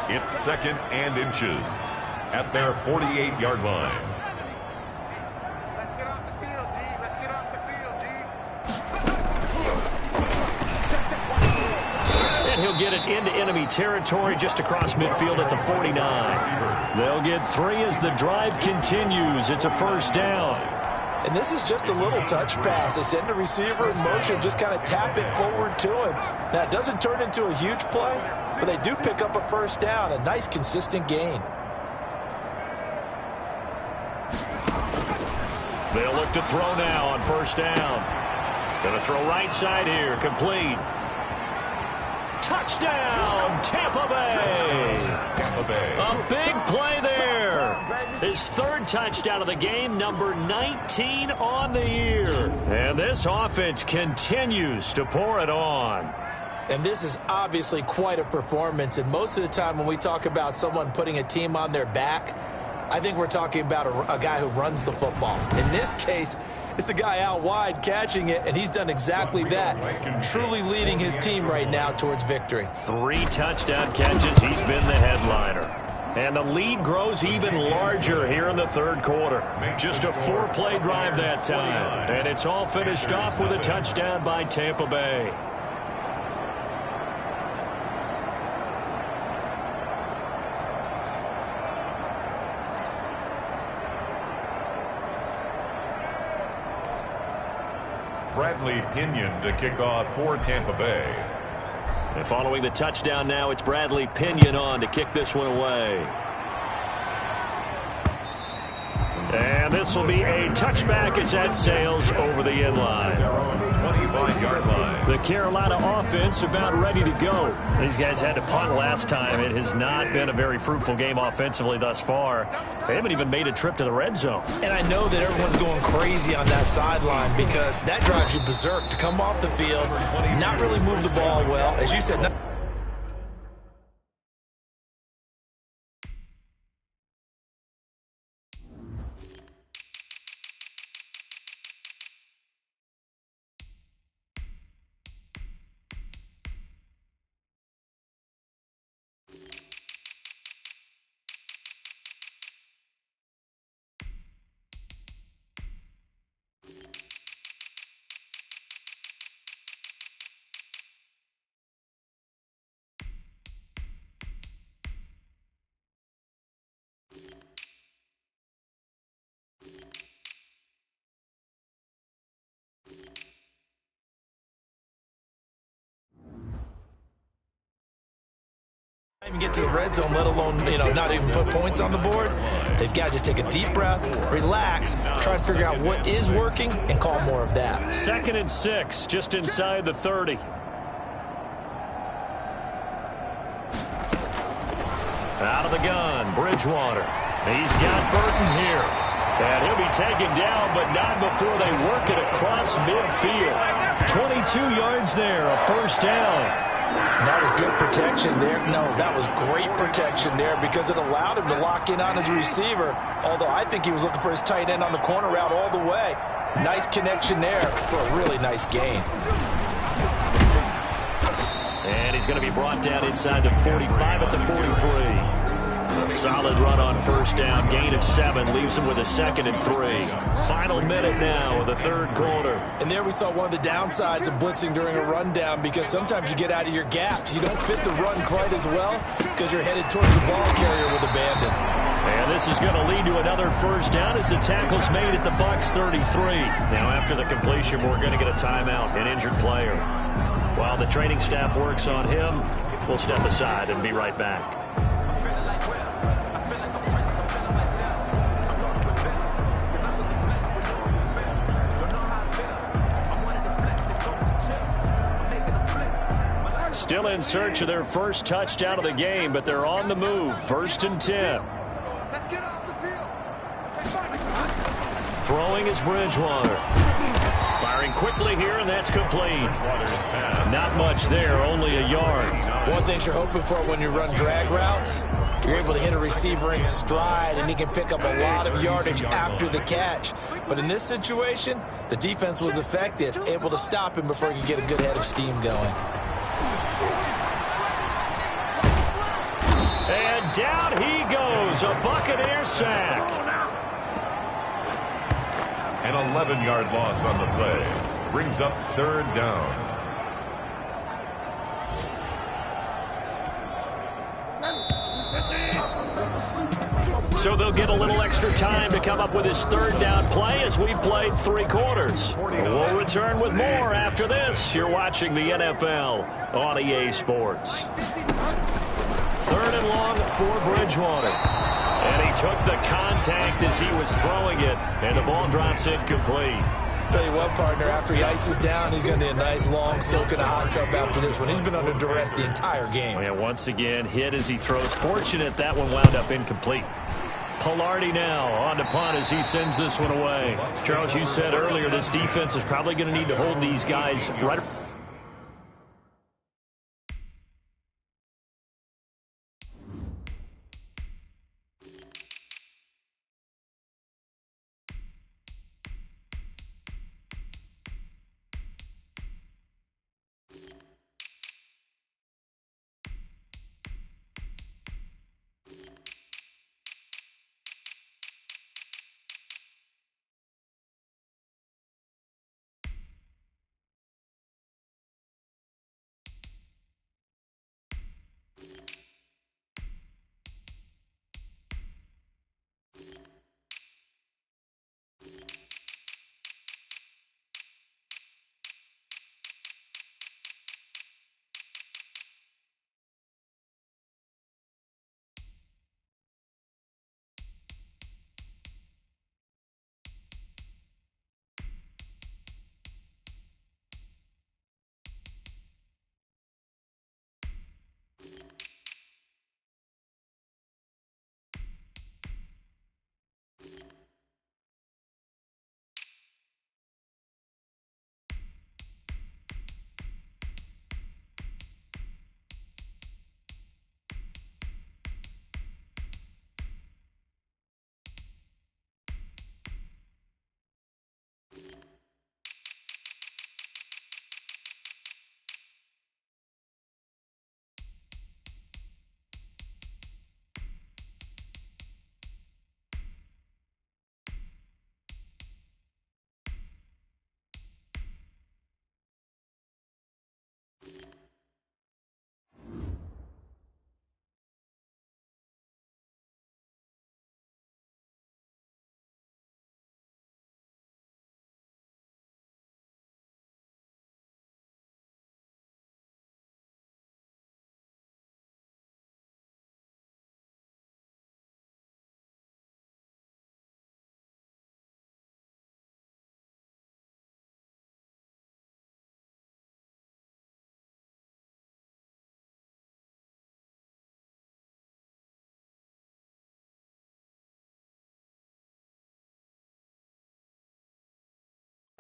It's 2nd and inches at their 48-yard line. Let's get off the field, D. Let's get off the field, D. And he'll get it into enemy territory just across midfield at the 49. They'll get 3 as the drive continues. It's a 1st down. And this is just a little touch pass. They send the receiver in motion, just kind of tap it forward to him. Now, it doesn't turn into a huge play, but they do pick up a 1st down, a nice, consistent gain. They'll look to throw now on 1st down. Going to throw right side here, complete. Touchdown, Tampa Bay. Tampa Bay. A big play there. His 3rd touchdown of the game, number 19 on the year. And this offense continues to pour it on. And this is obviously quite a performance. And most of the time when we talk about someone putting a team on their back, I think we're talking about a guy who runs the football. In this case, it's a guy out wide catching it, and he's done exactly that, truly leading his team right now towards victory. 3 touchdown catches. He's been the headliner. And the lead grows even larger here in the 3rd quarter. Just a 4-play drive that time. And it's all finished off with a touchdown by Tampa Bay. Bradley Pinion to kick off for Tampa Bay. And following the touchdown now, it's Bradley Pinion on to kick this one away. And this will be a touchback as that sails over the end line. 25-yard line. The Carolina offense about ready to go. These guys had to punt last time. It has not been a very fruitful game offensively thus far. They haven't even made a trip to the red zone. And I know that everyone's going crazy on that sideline because that drives you berserk to come off the field, not really move the ball well. As you said, even get to the red zone, let alone, not even put points on the board. They've got to just take a deep breath, relax, try and figure out what is working, and call more of that. 2nd and 6, just inside the 30. Out of the gun, Bridgewater. He's got Burton here. And he'll be taken down, but not before they work it across midfield. 22 yards there, a first down. That was good protection there. No, that was great protection there because it allowed him to lock in on his receiver, although I think he was looking for his tight end on the corner route all the way. Nice connection there for a really nice gain. And he's going to be brought down inside the 45 at the 43. Solid run on first down. Gain of 7 leaves him with a 2nd and 3. Final minute now of the 3rd quarter. And there we saw one of the downsides of blitzing during a rundown because sometimes you get out of your gaps. You don't fit the run quite as well because you're headed towards the ball carrier with abandon. And this is going to lead to another first down as the tackle's made at the Bucs 33. Now after the completion, we're going to get a timeout, an injured player. While the training staff works on him, we'll step aside and be right back. Still in search of their first touchdown of the game, but they're on the move. 1st and 10. Let's get off the field. Throwing is Bridgewater. Firing quickly here, and that's complete. Not much there, only a yard. One thing you're hoping for when you run drag routes, you're able to hit a receiver in stride, and he can pick up a lot of yardage after the catch. But in this situation, the defense was effective, able to stop him before he could get a good head of steam going. And down he goes, a Buccaneer sack. An 11-yard loss on the play. Brings up 3rd down. So they'll get a little extra time to come up with his 3rd down play as we've played 3 quarters. We'll return with more after this. You're watching the NFL on EA Sports. 3rd and long for Bridgewater. And he took the contact as he was throwing it, and the ball drops incomplete. Tell you what, partner, after he ices down, he's going to need a nice long soak in a hot tub after this one. He's been under duress the entire game. And once again, hit as he throws. Fortunate that one wound up incomplete. Pilardi now on to punt as he sends this one away. Charles, you said earlier this defense is probably going to need to hold these guys right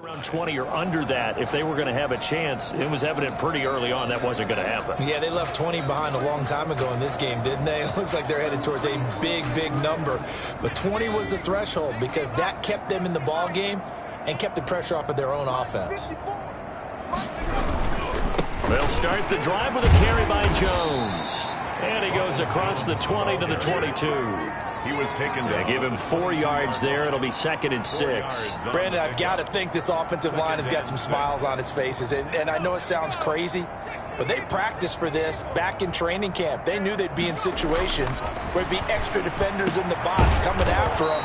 Around 20 or under that, if they were going to have a chance, it was evident pretty early on that wasn't going to happen. Yeah, they left 20 behind a long time ago in this game, didn't they? It looks like they're headed towards a big, big number. But 20 was the threshold because that kept them in the ball game and kept the pressure off of their own offense. They'll start the drive with a carry by Jones. And he goes across the 20 to the 22. He was taken down. They give him 4 yards there. It'll be 2nd and 6. Brandon, I've got to think this offensive line has got some smiles on its faces. And I know it sounds crazy, but they practiced for this back in training camp. They knew they'd be in situations where there'd be extra defenders in the box coming after them,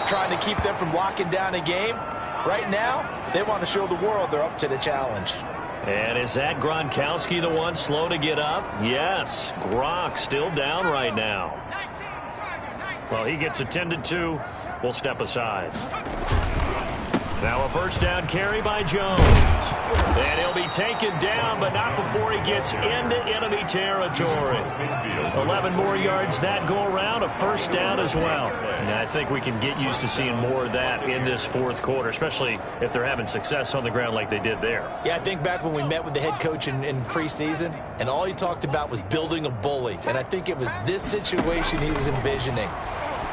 trying to keep them from locking down a game. Right now, they want to show the world they're up to the challenge. And is that Gronkowski the one slow to get up? Yes. Gronk still down right now. Well, he gets attended to. We'll step aside. Now a first down carry by Jones. And he'll be taken down, but not before he gets into enemy territory. 11 more yards that go around, a first down as well. And I think we can get used to seeing more of that in this fourth quarter, especially if they're having success on the ground like they did there. Yeah, I think back when we met with the head coach in preseason, and all he talked about was building a bully. And I think it was this situation he was envisioning.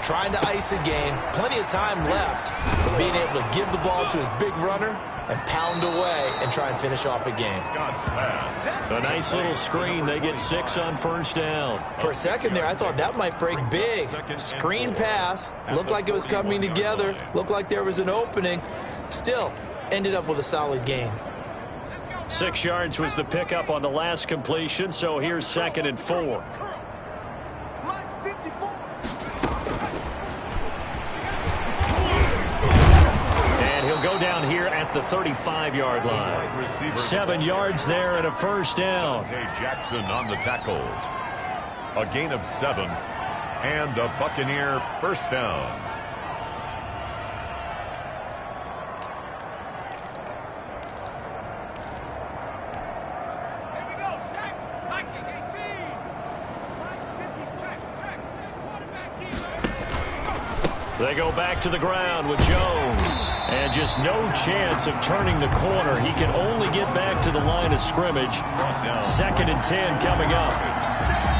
Trying to ice a game, plenty of time left, but being able to give the ball to his big runner and pound away and try and finish off a game. A nice little screen. They get 6 on first down. For a second there, I thought that might break big. Screen pass, looked like it was coming together, looked like there was an opening. Still, ended up with a solid gain. 6 yards was the pickup on the last completion, so here's 2nd and 4. Go down here at the 35-yard line. 7 yards there and a first down. Jackson on the tackle. A gain of 7 and a Buccaneer first down. They go back to the ground with Jones. And just no chance of turning the corner. He can only get back to the line of scrimmage. 2nd and 10 coming up.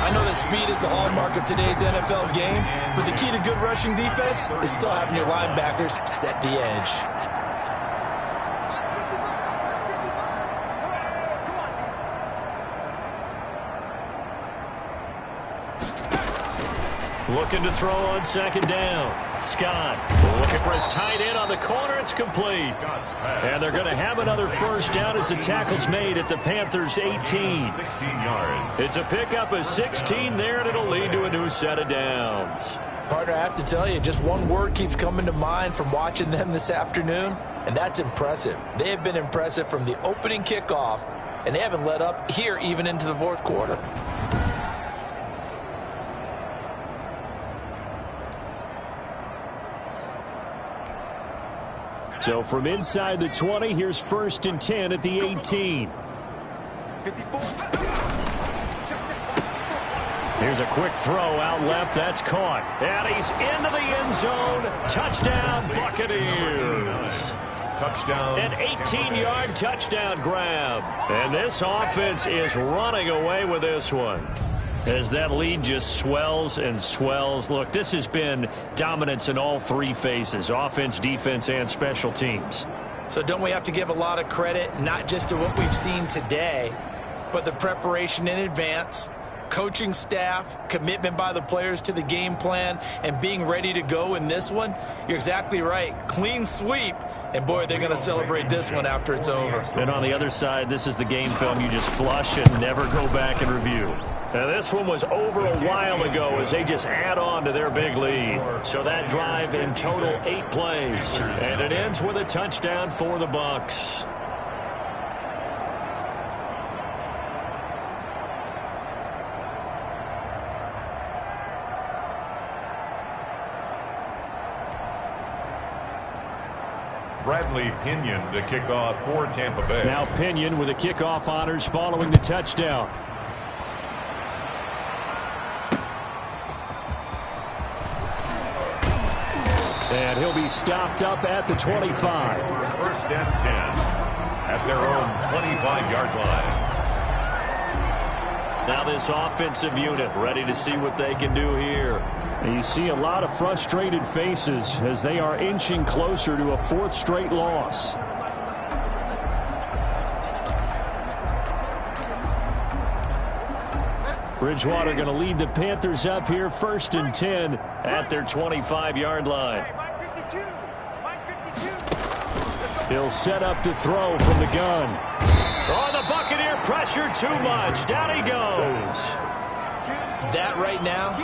I know that speed is the hallmark of today's NFL game, but the key to good rushing defense is still having your linebackers set the edge. Looking to throw on 2nd down. Scott looking for his tight end on the corner. It's complete. And they're going to have another first down as the tackle's made at the Panthers' 18. 16 yards. It's a pickup of 16 there, and it'll lead to a new set of downs. Partner, I have to tell you, just one word keeps coming to mind from watching them this afternoon, and that's impressive. They have been impressive from the opening kickoff, and they haven't let up here even into the fourth quarter. So from inside the 20, here's 1st and 10 at the 18. Here's a quick throw out left. That's caught. And he's into the end zone. Touchdown, Buccaneers. Touchdown. An 18-yard touchdown grab. And this offense is running away with this one. As that lead just swells and swells. Look, this has been dominance in all 3 phases, offense, defense, and special teams. So don't we have to give a lot of credit, not just to what we've seen today, but the preparation in advance, coaching staff, commitment by the players to the game plan, and being ready to go in this one? You're exactly right. Clean sweep. And, boy, they're going to celebrate this one after it's over. And on the other side, this is the game film you just flush and never go back and review. Now, this one was over a while ago as they just add on to their big lead. So that drive in total 8 plays. And it ends with a touchdown for the Bucs. Bradley Pinion to kick off for Tampa Bay. Now Pinion with the kickoff honors following the touchdown. And he'll be stopped up at the 25. First and 10 at their own 25-yard line. Now this offensive unit ready to see what they can do here. And you see a lot of frustrated faces as they are inching closer to a fourth straight loss. Bridgewater going to lead the Panthers up here, first and 10 at their 25-yard line. He'll set up to throw from the gun. Oh, the Buccaneer pressure too much. Down he goes. That right now,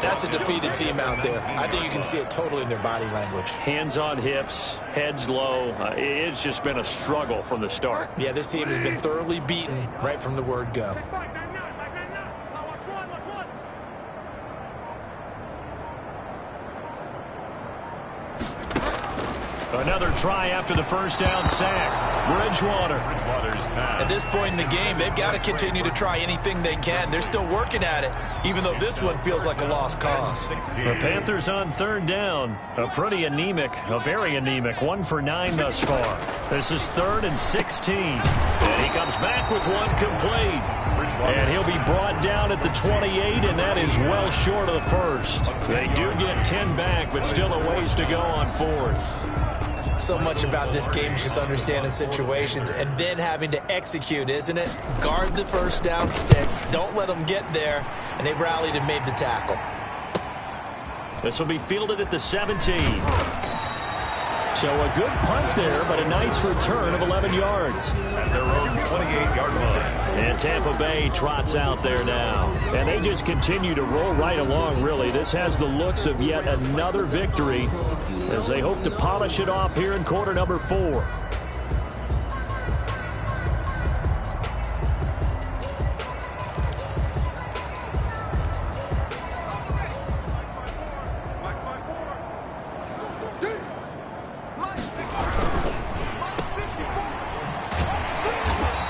that's a defeated team out there. I think you can see it totally in their body language. Hands on hips, heads low. It's just been a struggle from the start. Yeah, this team has been thoroughly beaten right from the word go. Another try after the first down sack. Bridgewater. At this point in the game, they've got to continue to try anything they can. They're still working at it, even though this one feels like a lost cause. The Panthers on third down. A very anemic 1 for 9 thus far. This is 3rd and 16. And he comes back with one complete. And he'll be brought down at the 28, and that is well short of the first. They do get 10 back, but still a ways to go on 4th. So much about this game is just understanding situations and then having to execute, isn't it? Guard the first down sticks. Don't let them get there. And they rallied and made the tackle. This will be fielded at the 17. So a good punt there, but a nice return of 11 yards. At their own 28-yard line. And Tampa Bay trots out there now. And they just continue to roll right along, really. This has the looks of yet another victory as they hope to polish it off here in quarter number 4.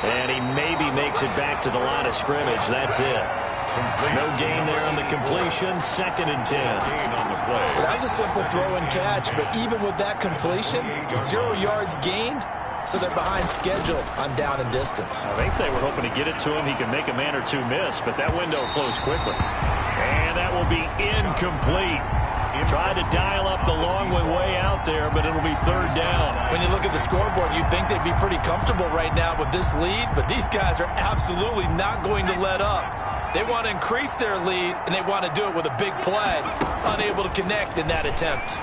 And he maybe makes it back to the line of scrimmage. That's it. No gain there on the completion. 2nd and 10. Well, that was a simple throw and catch, but even with that completion, 0 yards gained, so they're behind schedule on down and distance. I think they were hoping to get it to him. He can make a man or two miss, but that window closed quickly. And that will be incomplete. Tried to dial up the long one way out there, but it'll be 3rd down. When you look at the scoreboard, you'd think they'd be pretty comfortable right now with this lead, but these guys are absolutely not going to let up. They want to increase their lead, and they want to do it with a big play. Unable to connect in that attempt.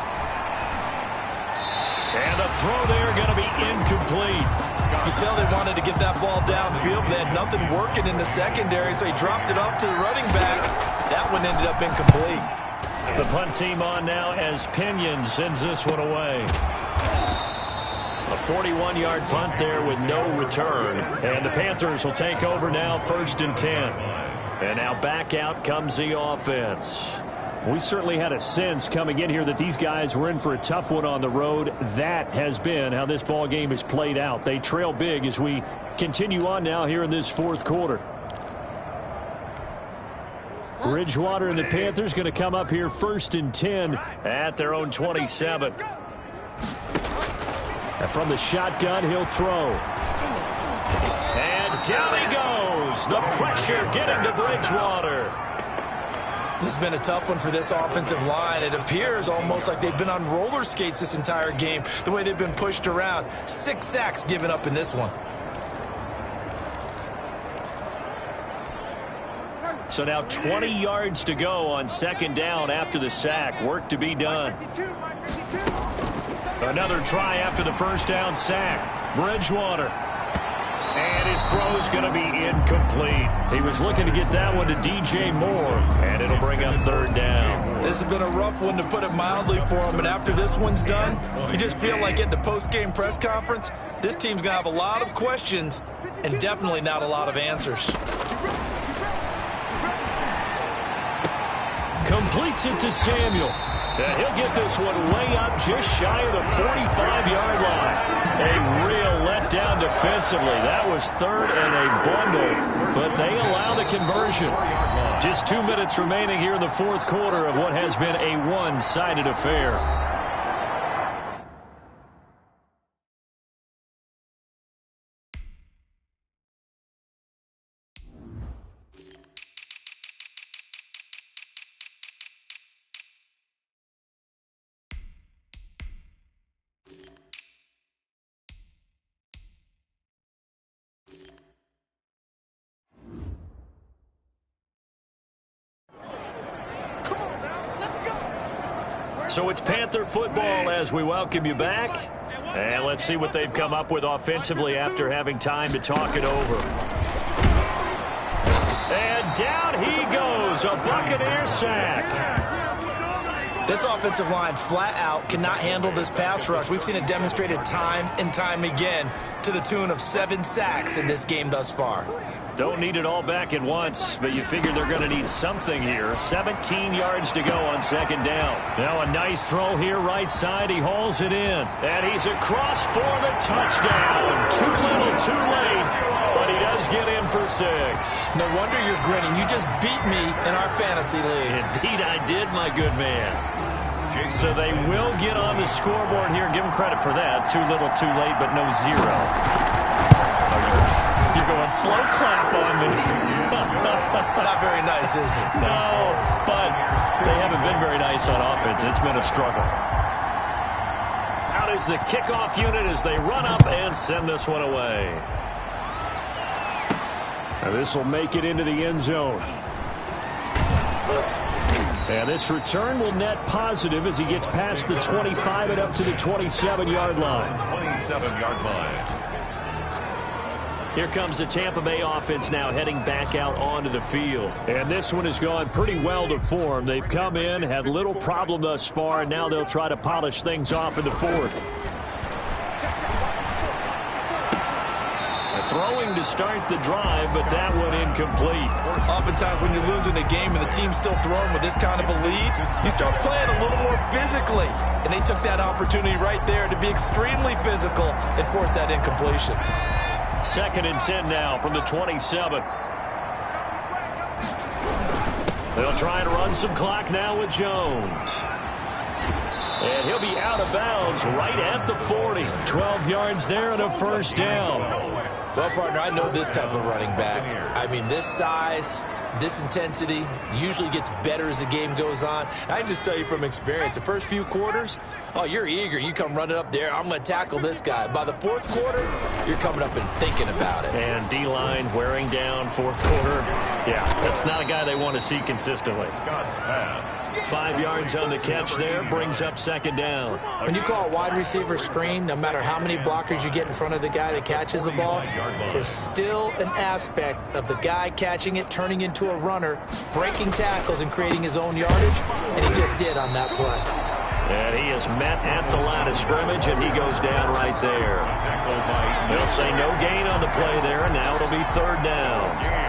And the throw there going to be incomplete. You could tell they wanted to get that ball downfield. They had nothing working in the secondary, so he dropped it off to the running back. That one ended up incomplete. The punt team on now as Pinion sends this one away. A 41-yard punt there with no return. And the Panthers will take over now, 1st and 10. And now back out comes the offense. We certainly had a sense coming in here that these guys were in for a tough one on the road. That has been how this ball game has played out. They trail big as we continue on now here in this 4th quarter. Bridgewater and the Panthers going to come up here 1st and 10 at their own 27. And from the shotgun, he'll throw. And down he goes. The pressure getting to Bridgewater. This has been a tough one for this offensive line. It appears almost like they've been on roller skates this entire game, the way they've been pushed around. 6 sacks given up in this one. So now 20 yards to go on 2nd down after the sack. Work to be done. Another try after the first down sack. Bridgewater. And his throw is going to be incomplete. He was looking to get that one to DJ Moore, and it'll bring up 3rd down. This has been a rough one, to put it mildly, for him. And after this one's done, you just feel like at the post-game press conference, this team's going to have a lot of questions and definitely not a lot of answers. Completes it to Samuel. And he'll get this one way up just shy of the 45-yard line. A real letdown defensively. That was 3rd and a bundle, but they allow the conversion. Just 2 minutes remaining here in the 4th quarter of what has been a one-sided affair. So it's Panther football as we welcome you back. And let's see what they've come up with offensively after having time to talk it over. And down he goes, a Buccaneer sack. This offensive line flat out cannot handle this pass rush. We've seen it demonstrated time and time again to the tune of 7 sacks in this game thus far. Don't need it all back at once, but you figure they're going to need something here. 17 yards to go on second down. Now a nice throw here right side. He hauls it in. And he's across for the touchdown. Too little, too late. But he does get in for 6. No wonder you're grinning. You just beat me in our fantasy league. Indeed I did, my good man. So they will get on the scoreboard here. Give them credit for that. Too little, too late, but no 0. You're going slow clap on me. Not very nice, is it? No, but they haven't been very nice on offense. It's been a struggle. Out is the kickoff unit as they run up and send this one away. Now this will make it into the end zone. And this return will net positive as he gets past the 25 and up to the 27-yard line. 27-yard line. Here comes the Tampa Bay offense now heading back out onto the field. And this one has gone pretty well to form. They've come in, had little problem thus far, and now they'll try to polish things off in the fourth. Throwing to start the drive, but that one incomplete. Oftentimes when you're losing a game and the team's still throwing with this kind of a lead, you start playing a little more physically. And they took that opportunity right there to be extremely physical and force that incompletion. 2nd and 10 now from the 27. They'll try and run some clock now with Jones. And he'll be out of bounds right at the 40. 12 yards there and a first down. Well, partner, I know this type of running back. I mean, this size, this intensity usually gets better as the game goes on. I can just tell you from experience, the first few quarters, oh, you're eager. You come running up there, I'm going to tackle this guy. By the 4th quarter, you're coming up and thinking about it. And D-line wearing down 4th quarter. Yeah, that's not a guy they want to see consistently. Scott's pass. 5 yards on the catch there, brings up 2nd down. When you call a wide receiver screen, no matter how many blockers you get in front of the guy that catches the ball, there's still an aspect of the guy catching it, turning into a runner, breaking tackles and creating his own yardage, and he just did on that play. And he is met at the line of scrimmage, and he goes down right there. They'll say no gain on the play there, and now it'll be 3rd down.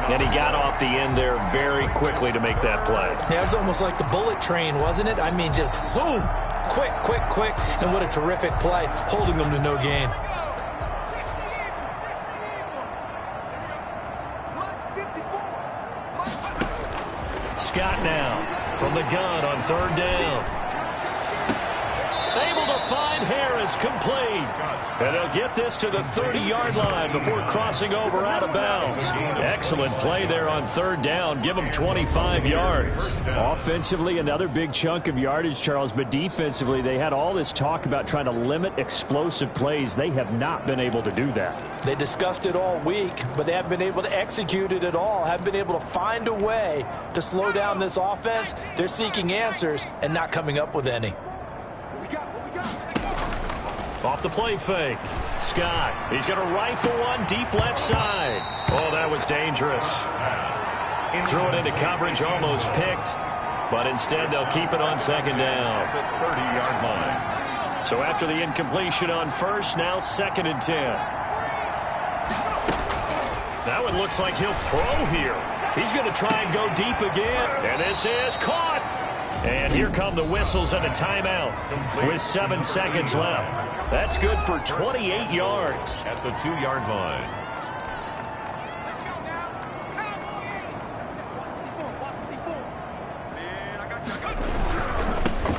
And he got off the end there very quickly to make that play. Yeah, it was almost like the bullet train, wasn't it? I mean, just zoom, quick, quick, quick, and what a terrific play, holding them to no gain. Scott now from the gun on 3rd down. Able to find Harris, complete. And they'll get this to the 30-yard line before crossing over out of bounds. Excellent play there on 3rd down. Give them 25 yards. Offensively, another big chunk of yardage, Charles, but defensively, they had all this talk about trying to limit explosive plays. They have not been able to do that. They discussed it all week, but they haven't been able to execute it at all, haven't been able to find a way to slow down this offense. They're seeking answers and not coming up with any. Off the play fake. Scott, he's going to rifle one deep left side. Oh, that was dangerous. Threw it into coverage, almost picked, but instead they'll keep it on 2nd down. 30-yard line. So after the incompletion on 1st, now 2nd and 10. That one looks like he'll throw here. He's going to try and go deep again, and this is caught. And here come the whistles and a timeout with 7 seconds left. That's good for 28 yards. At the 2-yard line.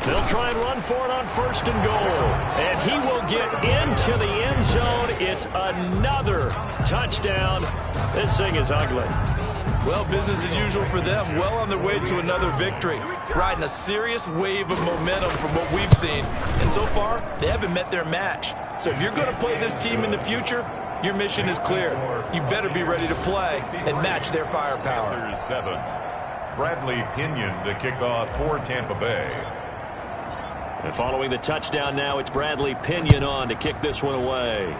They'll try and run for it on 1st and goal. And he will get into the end zone. It's another touchdown. This thing is ugly. Well, business as usual for them. Well on their way to another victory. Riding a serious wave of momentum from what we've seen. And so far, they haven't met their match. So if you're going to play this team in the future, your mission is clear. You better be ready to play and match their firepower. Number 7, Bradley Pinion to kick off for Tampa Bay. And following the touchdown now, it's Bradley Pinion on to kick this one away.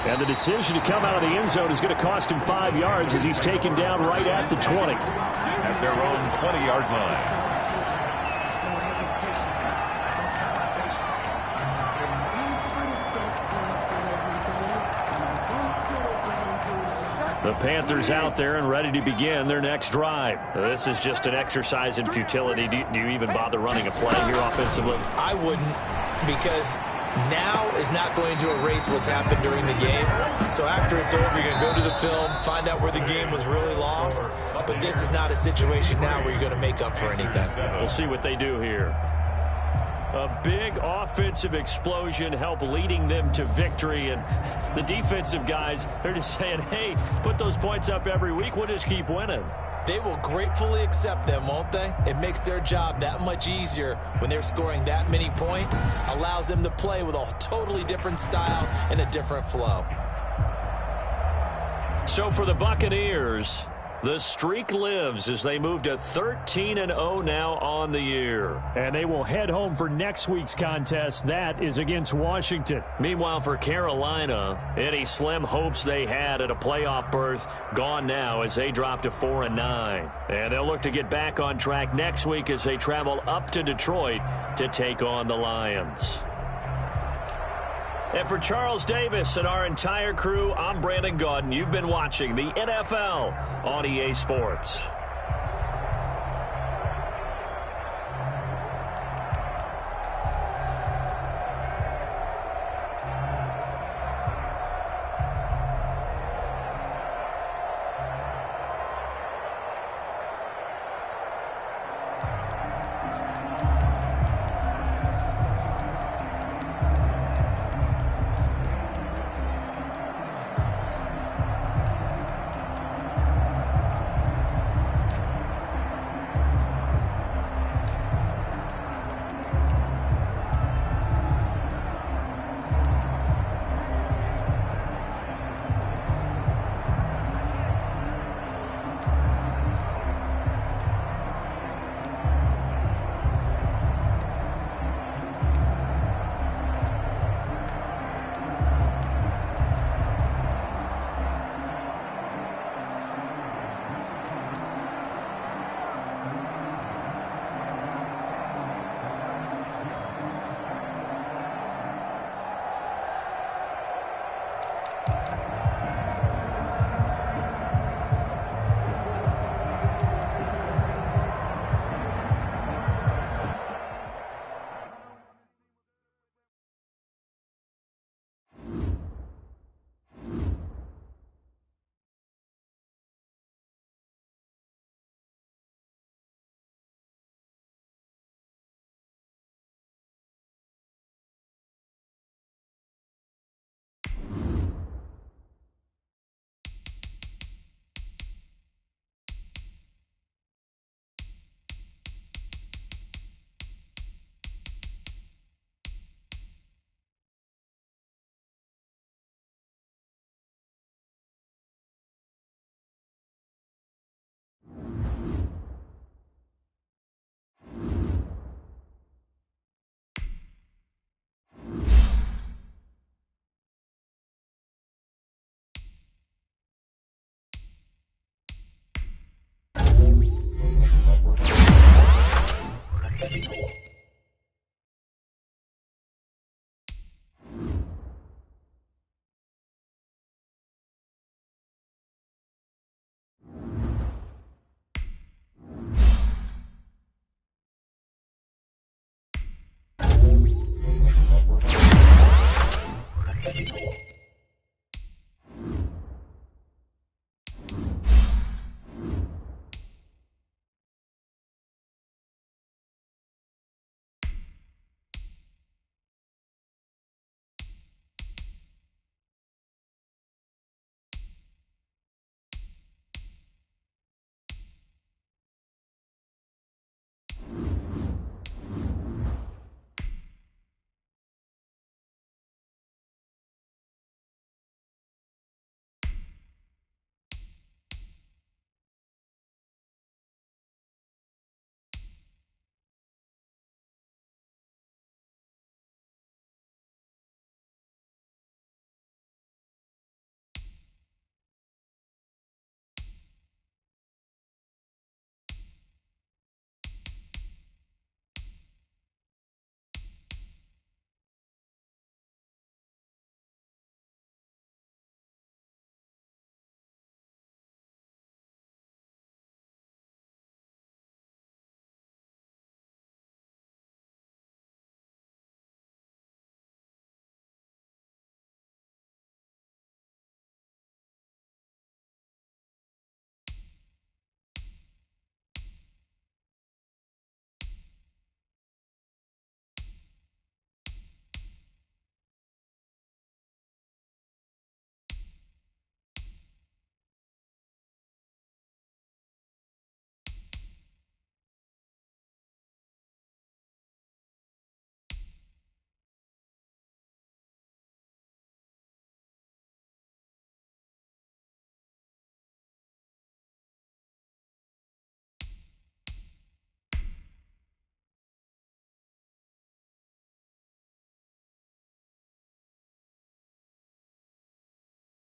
And the decision to come out of the end zone is going to cost him 5 yards as he's taken down right at the 20. At their own 20-yard line. The Panthers out there and ready to begin their next drive. This is just an exercise in futility. Do you even bother running a play here offensively? I wouldn't, because now is not going to erase what's happened during the game. So after it's over, you're going to go to the film, find out where the game was really lost. But this is not a situation now where you're going to make up for anything. We'll see what they do here. A big offensive explosion helped leading them to victory. And the defensive guys, they're just saying, hey, put those points up every week. We'll just keep winning. They will gratefully accept them, won't they? It makes their job that much easier when they're scoring that many points. Allows them to play with a totally different style and a different flow. So for the Buccaneers, the streak lives as they move to 13-0 now on the year. And they will head home for next week's contest. That is against Washington. Meanwhile, for Carolina, any slim hopes they had at a playoff berth gone now as they drop to 4-9. And they'll look to get back on track next week as they travel up to Detroit to take on the Lions. And for Charles Davis and our entire crew, I'm Brandon Gaudin. You've been watching the NFL on EA Sports.